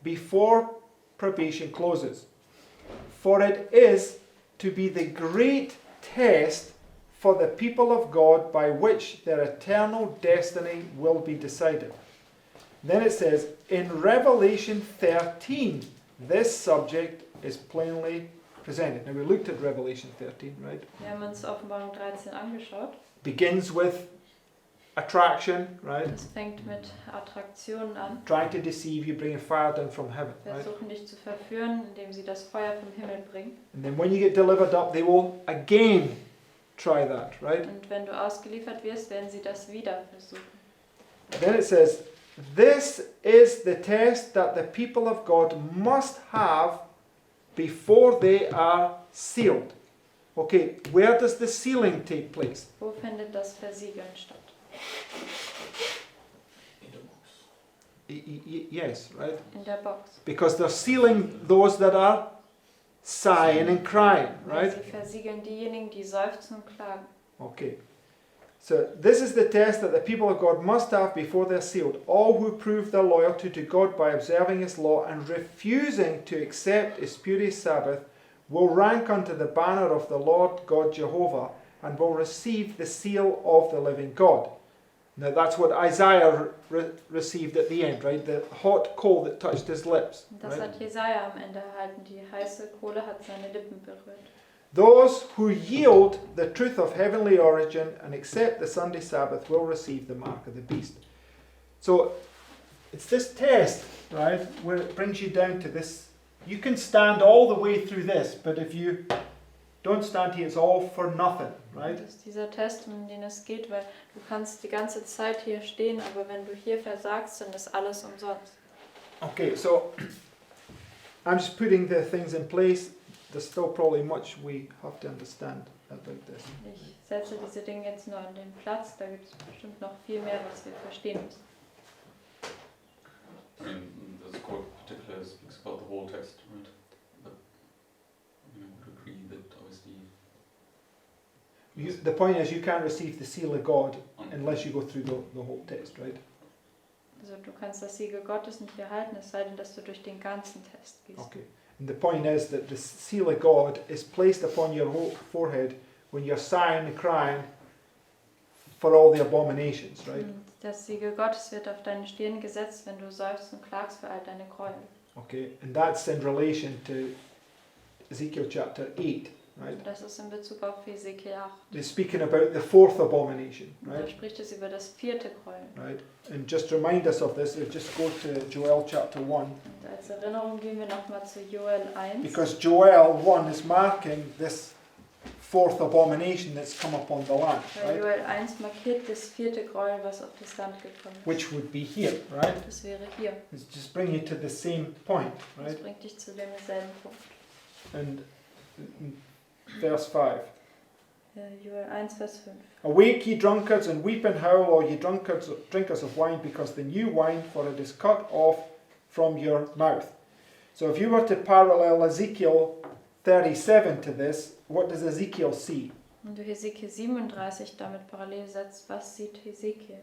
before probation closes. For it is to be the great test for the people of God by which their eternal destiny will be decided. Then it says, in Revelation 13, this subject is plainly presented. Now we looked at Revelation 13, right? Wir haben uns Offenbarung 13 angeschaut. Begins with attraction, right? Es fängt mit Attraktionen an. Trying to deceive you, bringing fire down from heaven, right? Versuchen dich zu verführen, indem sie das Feuer vom Himmel bringen. And then when you get delivered up, they will again try that, right? Und wenn du ausgeliefert wirst, werden sie das wieder versuchen. Then it says, this is the test that the people of God must have before they are sealed. Okay, where does the sealing take place? Wo findet das Versiegeln statt? Yes, right? In der Box. Because they're sealing those that are sighing and crying, Weil right? sie versiegeln diejenigen, die seufzen und klagen. Okay. So this is the test that the people of God must have before they're sealed. All who prove their loyalty to God by observing His law and refusing to accept His spurious Sabbath will rank under the banner of the Lord God Jehovah and will receive the seal of the living God. Now that's what Isaiah received at the end, right? The hot coal that touched his lips. Und das Right? hat Jesaja am Ende erhalten. Die heiße Kohle hat seine Lippen berührt. Those who yield the truth of heavenly origin and accept the Sunday Sabbath will receive the mark of the beast. So it's this test, right, where it brings you down to this. You can stand all the way through this, but if you don't stand here, it's all for nothing, right? Das ist dieser Test, um den es geht, weil du kannst die ganze Zeit hier stehen, aber wenn du hier versagst, dann ist alles umsonst. Okay, so I'm just putting the things in place. There's still probably much we have to understand about this. Ich setze diese Dinge jetzt nur an den Platz, da gibt es bestimmt noch viel mehr, was wir verstehen müssen. I mean, this quote particularly speaks about the whole text, right? But I would agree that obviously The point is, you can't receive the seal of God unless you go through the whole text, right? Also du kannst das Siegel Gottes nicht erhalten, es sei denn, dass du durch den ganzen Test gehst. Okay. And the point is that the seal of God is placed upon your forehead when you're sighing and crying for all the abominations, right? Und das Siegel Gottes wird auf deine Stirn gesetzt, wenn du seufzt und klagst für all deine Gräuel. Okay. And that's in relation to Ezekiel chapter 8, right? Und das ist in Bezug auf Hesekiel 8. It's speaking about the fourth abomination, Da right? spricht es über das 4. Gräuel. Right. And just remind us of this, just go to Joel chapter 1. Und als Erinnerung gehen wir nochmal zu Joel 1. Because Joel 1 is marking this fourth abomination that's come upon the land, Weil right? Joel 1 markiert das 4. Gräuel, was auf das Land gekommen ist. Which would be here, right? Das wäre hier. It's just bring you to the same point, Das right? bringt dich zu demselben Punkt. And verse 5. Joel 1, Vers 5. Awake, ye drunkards, and weep and howl, all ye drunkards, drinkers of wine, because the new wine, for it is cut off from your mouth. So if you were to parallel Ezekiel 37 to this, what does Ezekiel see? Wenn du Hesekiel 37 damit parallel setzt, was sieht Hesekiel?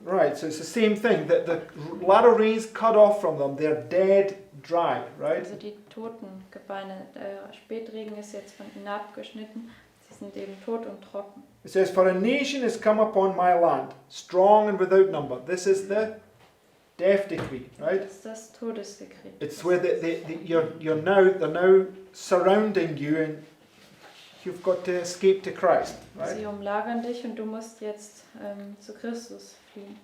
Right, so it's the same thing, that the latter rains cut off from them, they're dead dry, right? Also die toten Gebeine, der Spätregen ist jetzt von ihnen abgeschnitten, sie sind eben tot und trocken. It says, for a nation has come upon my land, strong and without number. This is the death decree, right? Das ist das Todesdekret. It's where they're now surrounding you and you've got to escape to Christ, right? Sie umlagern dich und du musst jetzt zu Christus fliehen.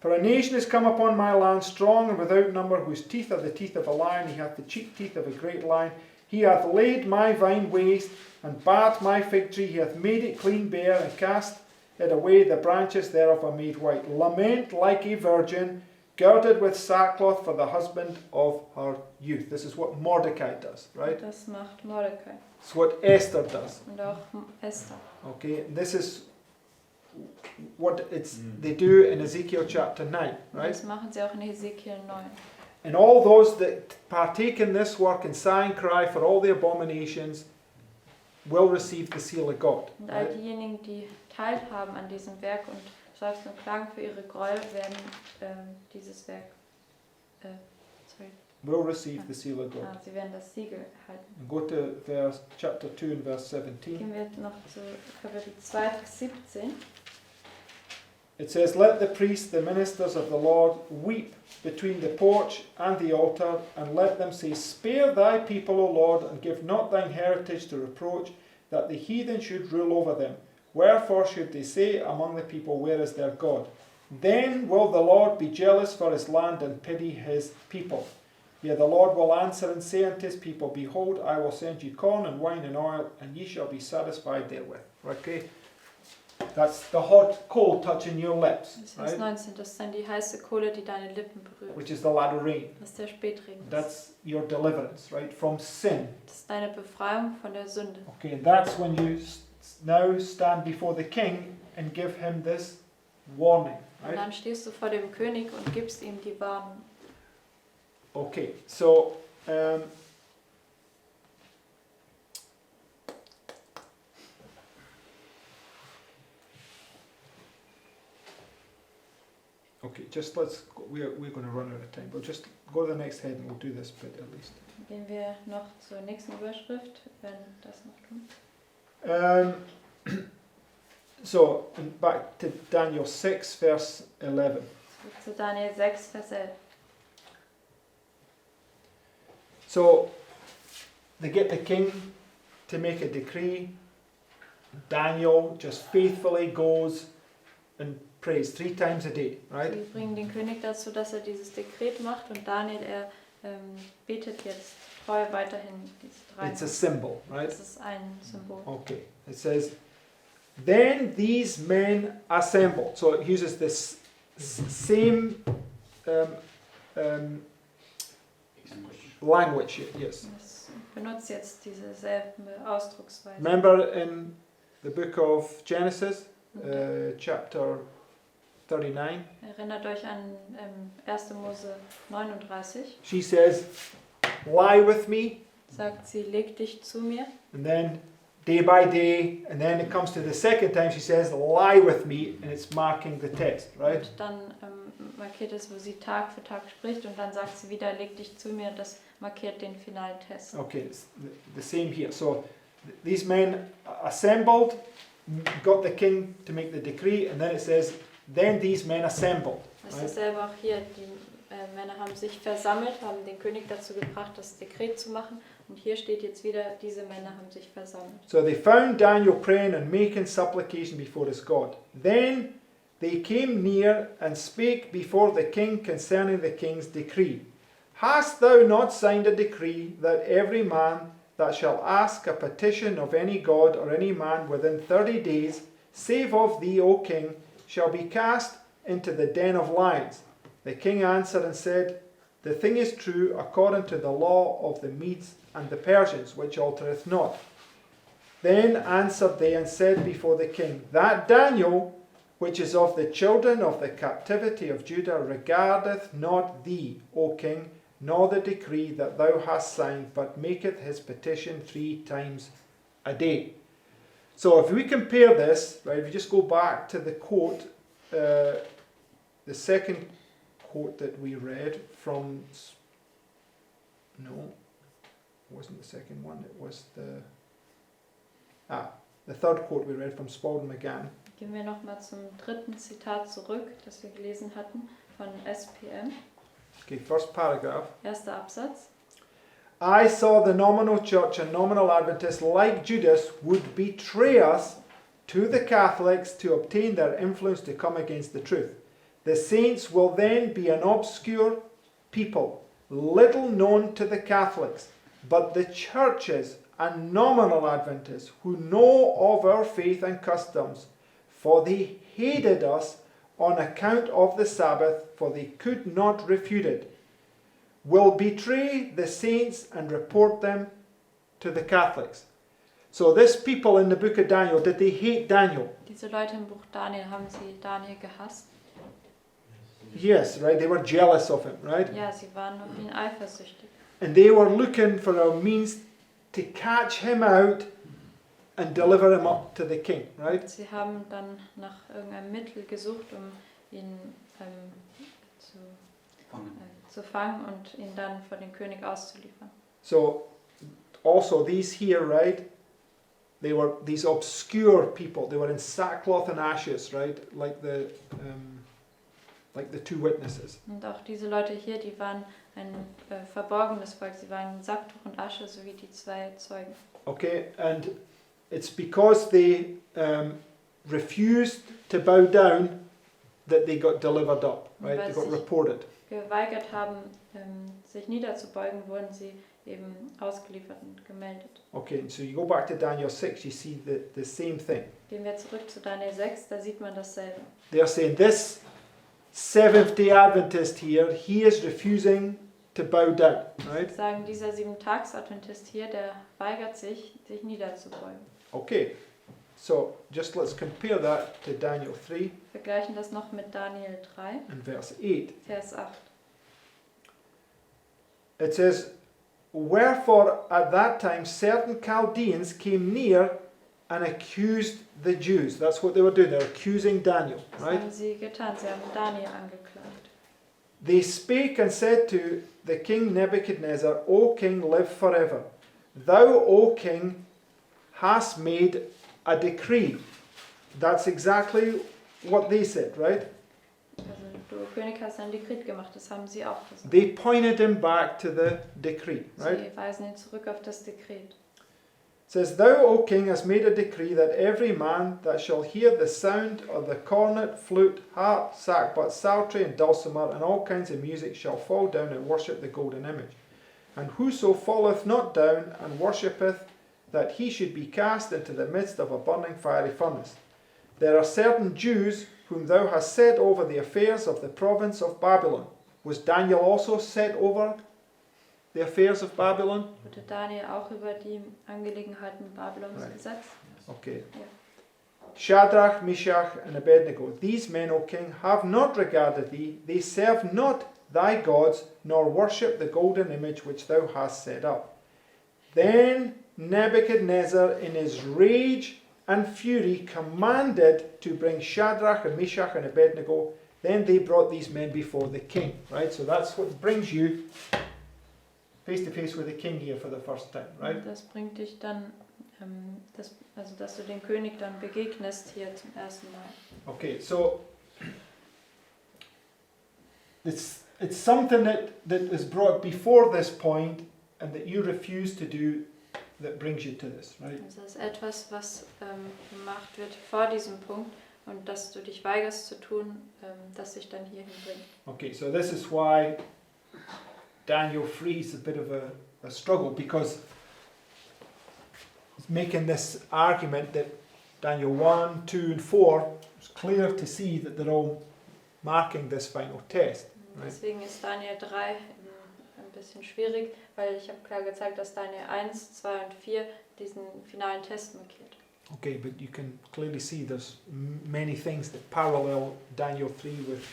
For a nation has come upon my land, strong and without number, whose teeth are the teeth of a lion, he hath the cheek teeth of a great lion. He hath laid my vine waste, and barred my fig tree, he hath made it clean bare, and cast it away, the branches thereof are made white. Lament like a virgin, girded with sackcloth for the husband of her youth. This is what Mordecai does, right? Das macht Mordecai It's what Esther does. und auch Esther. Okay, this is what they do in Ezekiel chapter 9, right? Das machen sie auch in Hesekiel 9. And all those that partake in this work and sigh and cry for all the abominations will receive the seal of God. Und all Right? diejenigen, die teilhaben an diesem Werk und seufzen und klagen für ihre Gräuel, werden dieses Werk, Will receive the seal of God. sie werden das Siegel erhalten. And go to chapter 2 and verse 17. Gehen wir noch zu Kapitel 2, Vers 17. It says, let the priests, the ministers of the Lord, weep between the porch and the altar, and let them say, spare thy people, O Lord, and give not thine heritage to reproach, that the heathen should rule over them. Wherefore should they say among the people, where is their God? Then will the Lord be jealous for his land and pity his people. Yea, the Lord will answer and say unto his people, behold, I will send you corn and wine and oil, and ye shall be satisfied therewith. Okay? That's the hot coal touching your lips, Das ist Vers right? 19. Das ist dann die heiße Kohle, die deine Lippen berührt. Which is the latter rain. Das ist der Spätregen. That's your deliverance, right? From sin. Das ist deine Befreiung von der Sünde. Okay, and that's when you now stand before the king and give him this warning. Und right? dann stehst du vor dem König und gibst ihm die Warnung. Okay, so okay, just let's go, we're going to run out of time, but just go to the next head and we'll do this bit at least. Gehen wir noch zur nächsten Überschrift, wenn das noch tun. So, and back to Daniel 6, verse 11. Zurück zu Daniel 6, Vers 11. So, they get the king to make a decree. Daniel just faithfully goes and prays 3 times a day, right? Sie bringen den König dazu, dass er dieses Dekret macht und Daniel, er betet jetzt treu weiterhin diese 3 It's a symbol, right? Das ist ein Symbol. Okay, it says, then these men assembled. So it uses this same language here, yes. Es benutzt jetzt diese selbe Ausdrucksweise. Remember in the book of Genesis, chapter 39, Erinnert euch an 1. Mose 39. she says, lie with me, Sagt sie, leg dich zu mir. and then day by day, and then it comes to the second time she says, lie with me, and it's marking the test, right? Und dann markiert es, wo sie Tag für Tag spricht und dann sagt sie wieder, leg dich zu mir. Das markiert den finalen Test. Okay, it's the same here. So these men assembled, got the king to make the decree, and then it says, then these men assembled. Das ist Right? dasselbe auch hier. Die Männer haben sich versammelt, haben den König dazu gebracht, das Dekret zu machen. Und hier steht jetzt wieder, diese Männer haben sich versammelt. So they found Daniel praying and making supplication before his God. Then they came near and spake before the king concerning the king's decree. Hast thou not signed a decree that every man that shall ask a petition of any god or any man within 30 days, save of thee, O king, shall be cast into the den of lions? The king answered and said, the thing is true according to the law of the Medes and the Persians, which altereth not. Then answered they and said before the king, that Daniel, which is of the children of the captivity of Judah, regardeth not thee, O king, nor the decree that thou hast signed, but maketh his petition 3 times a day. So if we compare this, right, if you just go back to the quote, the second quote that we read from, no, it wasn't the second one, it was the third quote we read from Spalding McGann. Gehen wir nochmal zum dritten Zitat zurück, das wir gelesen hatten von SPM. Okay, first paragraph. Erster Absatz. I saw the nominal church and nominal Adventists, like Judas, would betray us to the Catholics to obtain their influence to come against the truth. The saints will then be an obscure people, little known to the Catholics, but the churches and nominal Adventists who know of our faith and customs, for they hated us on account of the Sabbath, for they could not refute it, will betray the saints and report them to the Catholics. So this people in the book of Daniel, did they hate Daniel? Diese Leute im Buch Daniel, haben sie Daniel gehasst? Yes, right? They were jealous of him, right? Ja, sie waren auf ihn eifersüchtig. And they were looking for a means to catch him out and deliver him up to the king, right? Sie haben dann nach irgendeinem Mittel gesucht, um ihn zu fangen und ihn dann vor den König auszuliefern. So also these here, right? They were these obscure people. They were in sackcloth and ashes, right? Like the 2 witnesses. Und auch diese Leute hier, die waren ein verborgenes Volk. Sie waren in Sacktuch und Asche, so wie die 2 Zeugen. Okay, and it's because they refused to bow down that they got delivered up, right? They got reported. Geweigert haben, sich niederzubeugen, wurden sie eben ausgeliefert und gemeldet. Okay, so you go back to Daniel 6, you see the same thing. Gehen wir zurück zu Daniel 6, da sieht man dasselbe. They're saying this Seventh-day Adventist here, he is refusing to bow down, right? Sagen, dieser 7-Tags-Adventist hier, der weigert sich, sich niederzubeugen. Okay. So just let's compare that to Daniel 3 Vergleichen das noch mit Daniel 3, and verse 8. Vers 8. It says, "Wherefore at that time certain Chaldeans came near and accused the Jews." That's what they were doing. They were accusing Daniel, Was right? haben sie getan? Sie haben Daniel angeklagt. They spake and said to the king Nebuchadnezzar, "O king, live forever. Thou, O king, hast made a decree." That's exactly what they said, right? Also du König hast ein Dekret gemacht, das haben sie auch gesagt. They pointed him back to the decree, right? Sie weisen ihn zurück auf das Dekret. It says, "Thou, O king, hast made a decree that every man that shall hear the sound of the cornet, flute, harp, sackbut, psaltery, and dulcimer, and all kinds of music shall fall down and worship the golden image. And whoso falleth not down and worshippeth, that he should be cast into the midst of a burning fiery furnace. There are certain Jews whom thou hast set over the affairs of the province of Babylon." Was Daniel also set over the affairs of Babylon? Wurde Daniel auch über die Angelegenheiten Babylons Right. gesetzt? Okay. Ja. Shadrach, Meshach, and Abednego, these men, O king, have not regarded thee. They serve not thy gods, nor worship the golden image which thou hast set up. Then Nebuchadnezzar, in his rage and fury, commanded to bring Shadrach and Meshach and Abednego. Then they brought these men before the king. Right? So that's what brings you face to face with the king here for the first time. Right? Und das bringt dich dann, dass du dem König dann begegnest hier zum ersten Mal. Okay, so it's something that is brought before this point and that you refuse to do that brings you to this, right? Also das ist etwas, was gemacht wird vor diesem Punkt und dass du dich weigerst zu tun, das dich dann hierhin bringt. Okay, so this is why Daniel 3 is a bit of a struggle, because it's making this argument that Daniel 1, 2 and 4, it's clear to see that they're all marking this final test. Right. Deswegen ist Daniel 3 ein bisschen schwierig, weil ich habe klar gezeigt, dass Daniel 1, 2 und 4 diesen finalen Test markiert. Okay, but you can clearly see there's many things that parallel Daniel 3 with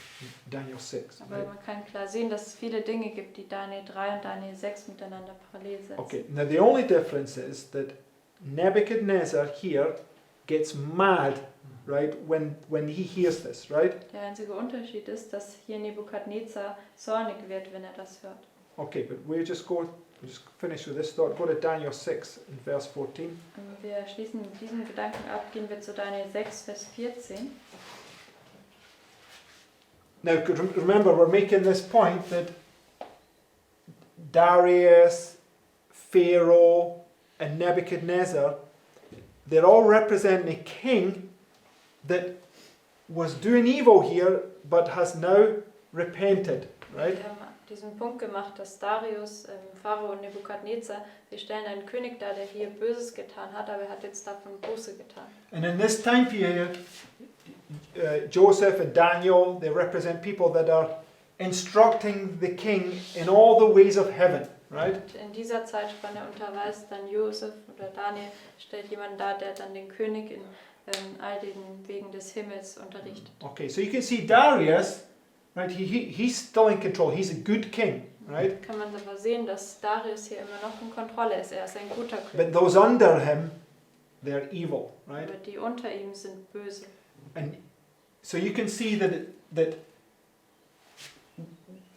Daniel 6. Aber Right? man kann klar sehen, dass es viele Dinge gibt, die Daniel 3 und Daniel 6 miteinander parallel setzen. Okay, now the only difference is that Nebuchadnezzar here gets mad, right, when he hears this, right? Der einzige Unterschied ist, dass hier Nebukadnezar zornig wird, wenn er das hört. Okay, but we'll just finish with this thought. Go to Daniel 6 and verse 14. Wir schließen mit diesem Gedanken ab, gehen wir zu Daniel 6, Vers 14. Now, remember, we're making this point that Darius, Pharaoh, and Nebuchadnezzar, they're all representing a king that was doing evil here, but has now repented, right? Wir haben diesen Punkt gemacht, dass Darius, Pharao und Nebukadnezar, sie stellen einen König dar, der hier Böses getan hat, aber er hat jetzt davon Buße getan. And in this time period, Joseph and Daniel, they represent people that are instructing the king in all the ways of heaven, right? Und in dieser Zeitspanne unterweist dann Josef oder Daniel, stellt jemanden dar, der dann den König in all den Wegen des Himmels unterrichtet. Okay, so you can see Darius, right? He's still in control. He's a good king, right? Kann man aber sehen, dass Darius hier immer noch in Kontrolle ist. Er ist ein guter But König. those under him, they're evil, right? Aber die unter ihm sind böse. And so you can see that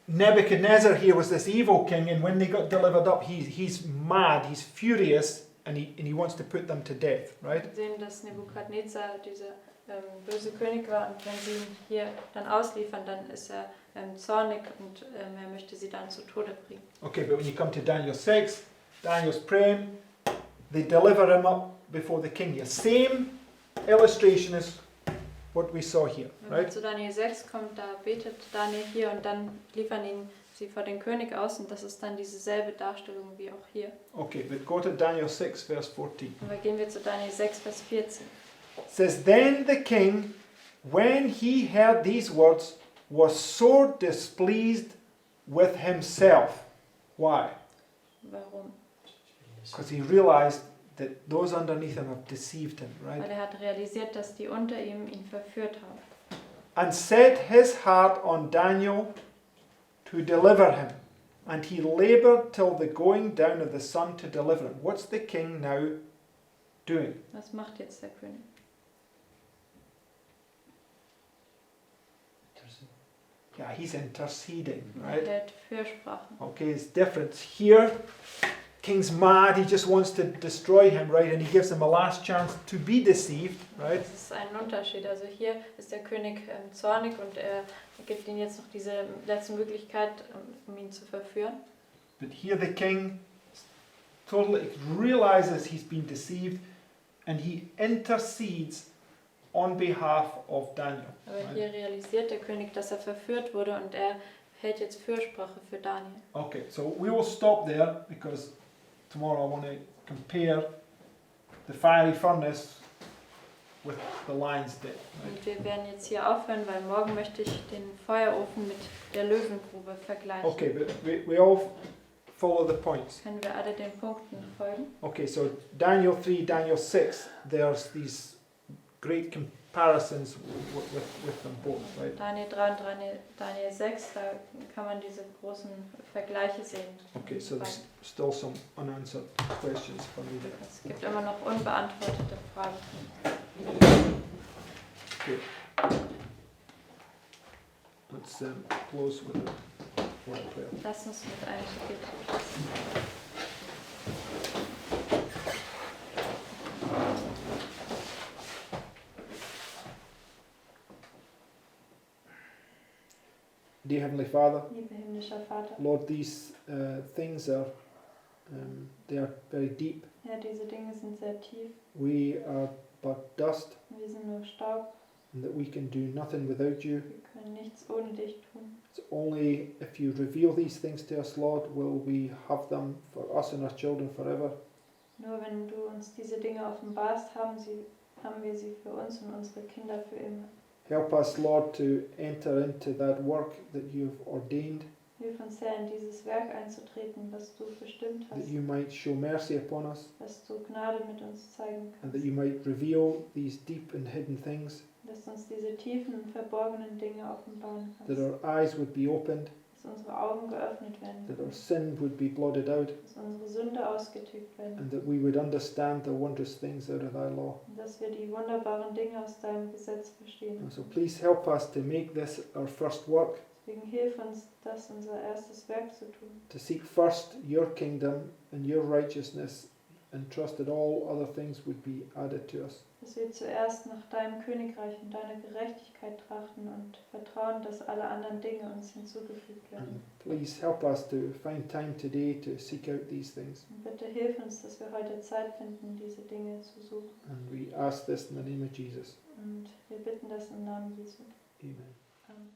Nebuchadnezzar here was this evil king, and when they got delivered up, he's mad, he's furious, and he wants to put them to death, right? Wir sehen, dass Nebukadnezar dieser böse König war, und wenn sie ihn hier dann ausliefern, dann ist er zornig und er möchte sie dann zu Tode bringen. Okay, but when you come to Daniel 6, Daniel's praying, they deliver him up before the king here. Same illustration as what we saw here, Wenn man right? zu Daniel 6 kommt, da betet Daniel hier und dann liefern ihn sie vor den König aus, und das ist dann dieselbe Darstellung wie auch hier. Okay, but go to Daniel 6, verse 14. Aber gehen wir zu Daniel 6, Vers 14. It says, "Then the king, when he heard these words, was sore displeased with himself." Why? Warum? Because he realized that those underneath him have deceived him, right? Weil er hat realisiert, dass die unter ihm ihn verführt haben. And set his heart on Daniel to deliver him. And he labored till the going down of the sun to deliver him. What's the king now doing? Was macht jetzt der König? Yeah, he's interceding, Er right? hält Fürsprachen. Okay, it's different. Here, king's mad, he just wants to destroy him, right? And he gives him a last chance to be deceived, right? Das ist ein Unterschied. Also hier ist der König zornig und er gibt ihm jetzt noch diese letzte Möglichkeit, um ihn zu verführen. But here the king totally realizes he's been deceived and he intercedes on behalf of Daniel. Aber right? hier realisiert der König, dass er verführt wurde und er hält jetzt Fürsprache für Daniel. Okay, so we will stop there because tomorrow I want to compare the fiery furnace with the lion's den. Right? Und wir werden jetzt hier aufhören, weil morgen möchte ich den Feuerofen mit der Löwengrube vergleichen. Okay, but we all follow the points. Können wir alle den Punkten folgen? Okay, so Daniel 3, Daniel 6, there's these great comparisons with them both, right? Daniel 3 und Daniel 6, da kann man diese großen Vergleiche sehen. Okay, so there's still some unanswered questions for me there. Es gibt immer noch unbeantwortete Fragen. Okay. Let's close with a word of prayer. Lass uns mit einem Gebet schließen. Dear Heavenly Father, Lieber himmlischer Vater, Lord, these things are they are very deep. Herr, diese Dinge sind sehr tief. We are but dust, Wir sind nur Staub. and that we can do nothing without you. Wir können nichts ohne dich tun. It's only if you reveal these things to us, Lord, will we have them for us and our children forever. Nur wenn du uns diese Dinge offenbarst, haben wir sie für uns und unsere Kinder für immer. Help us, Lord, to enter into that work that you've ordained, Hilf uns, Herr, in dieses Werk einzutreten, was du bestimmt that hast, you might show mercy upon us, dass du Gnade mit uns zeigen and that kannst, you might reveal these deep and hidden things, dass du uns diese tiefen und verborgenen Dinge offenbaren that kannst, our eyes would be opened, dass unsere Augen geöffnet werden, that our sin would be blotted out, dass unsere Sünde ausgetilgt werden and that we would understand the wondrous things out of thy law. und dass wir die wunderbaren Dinge aus deinem Gesetz verstehen. And so please help us to make this our first work, Deswegen hilf uns, das unser erstes Werk zu tun, to seek first your kingdom and your righteousness, and trust that all other things would be added to us. dass wir zuerst nach deinem Königreich und deiner Gerechtigkeit trachten und vertrauen, dass alle anderen Dinge uns hinzugefügt And werden. please help us to find time today to seek out these things. Und bitte hilf uns, dass wir heute Zeit finden, diese Dinge zu suchen. And we ask this in the name of Jesus. Und wir bitten das im Namen Jesu. Amen. Amen.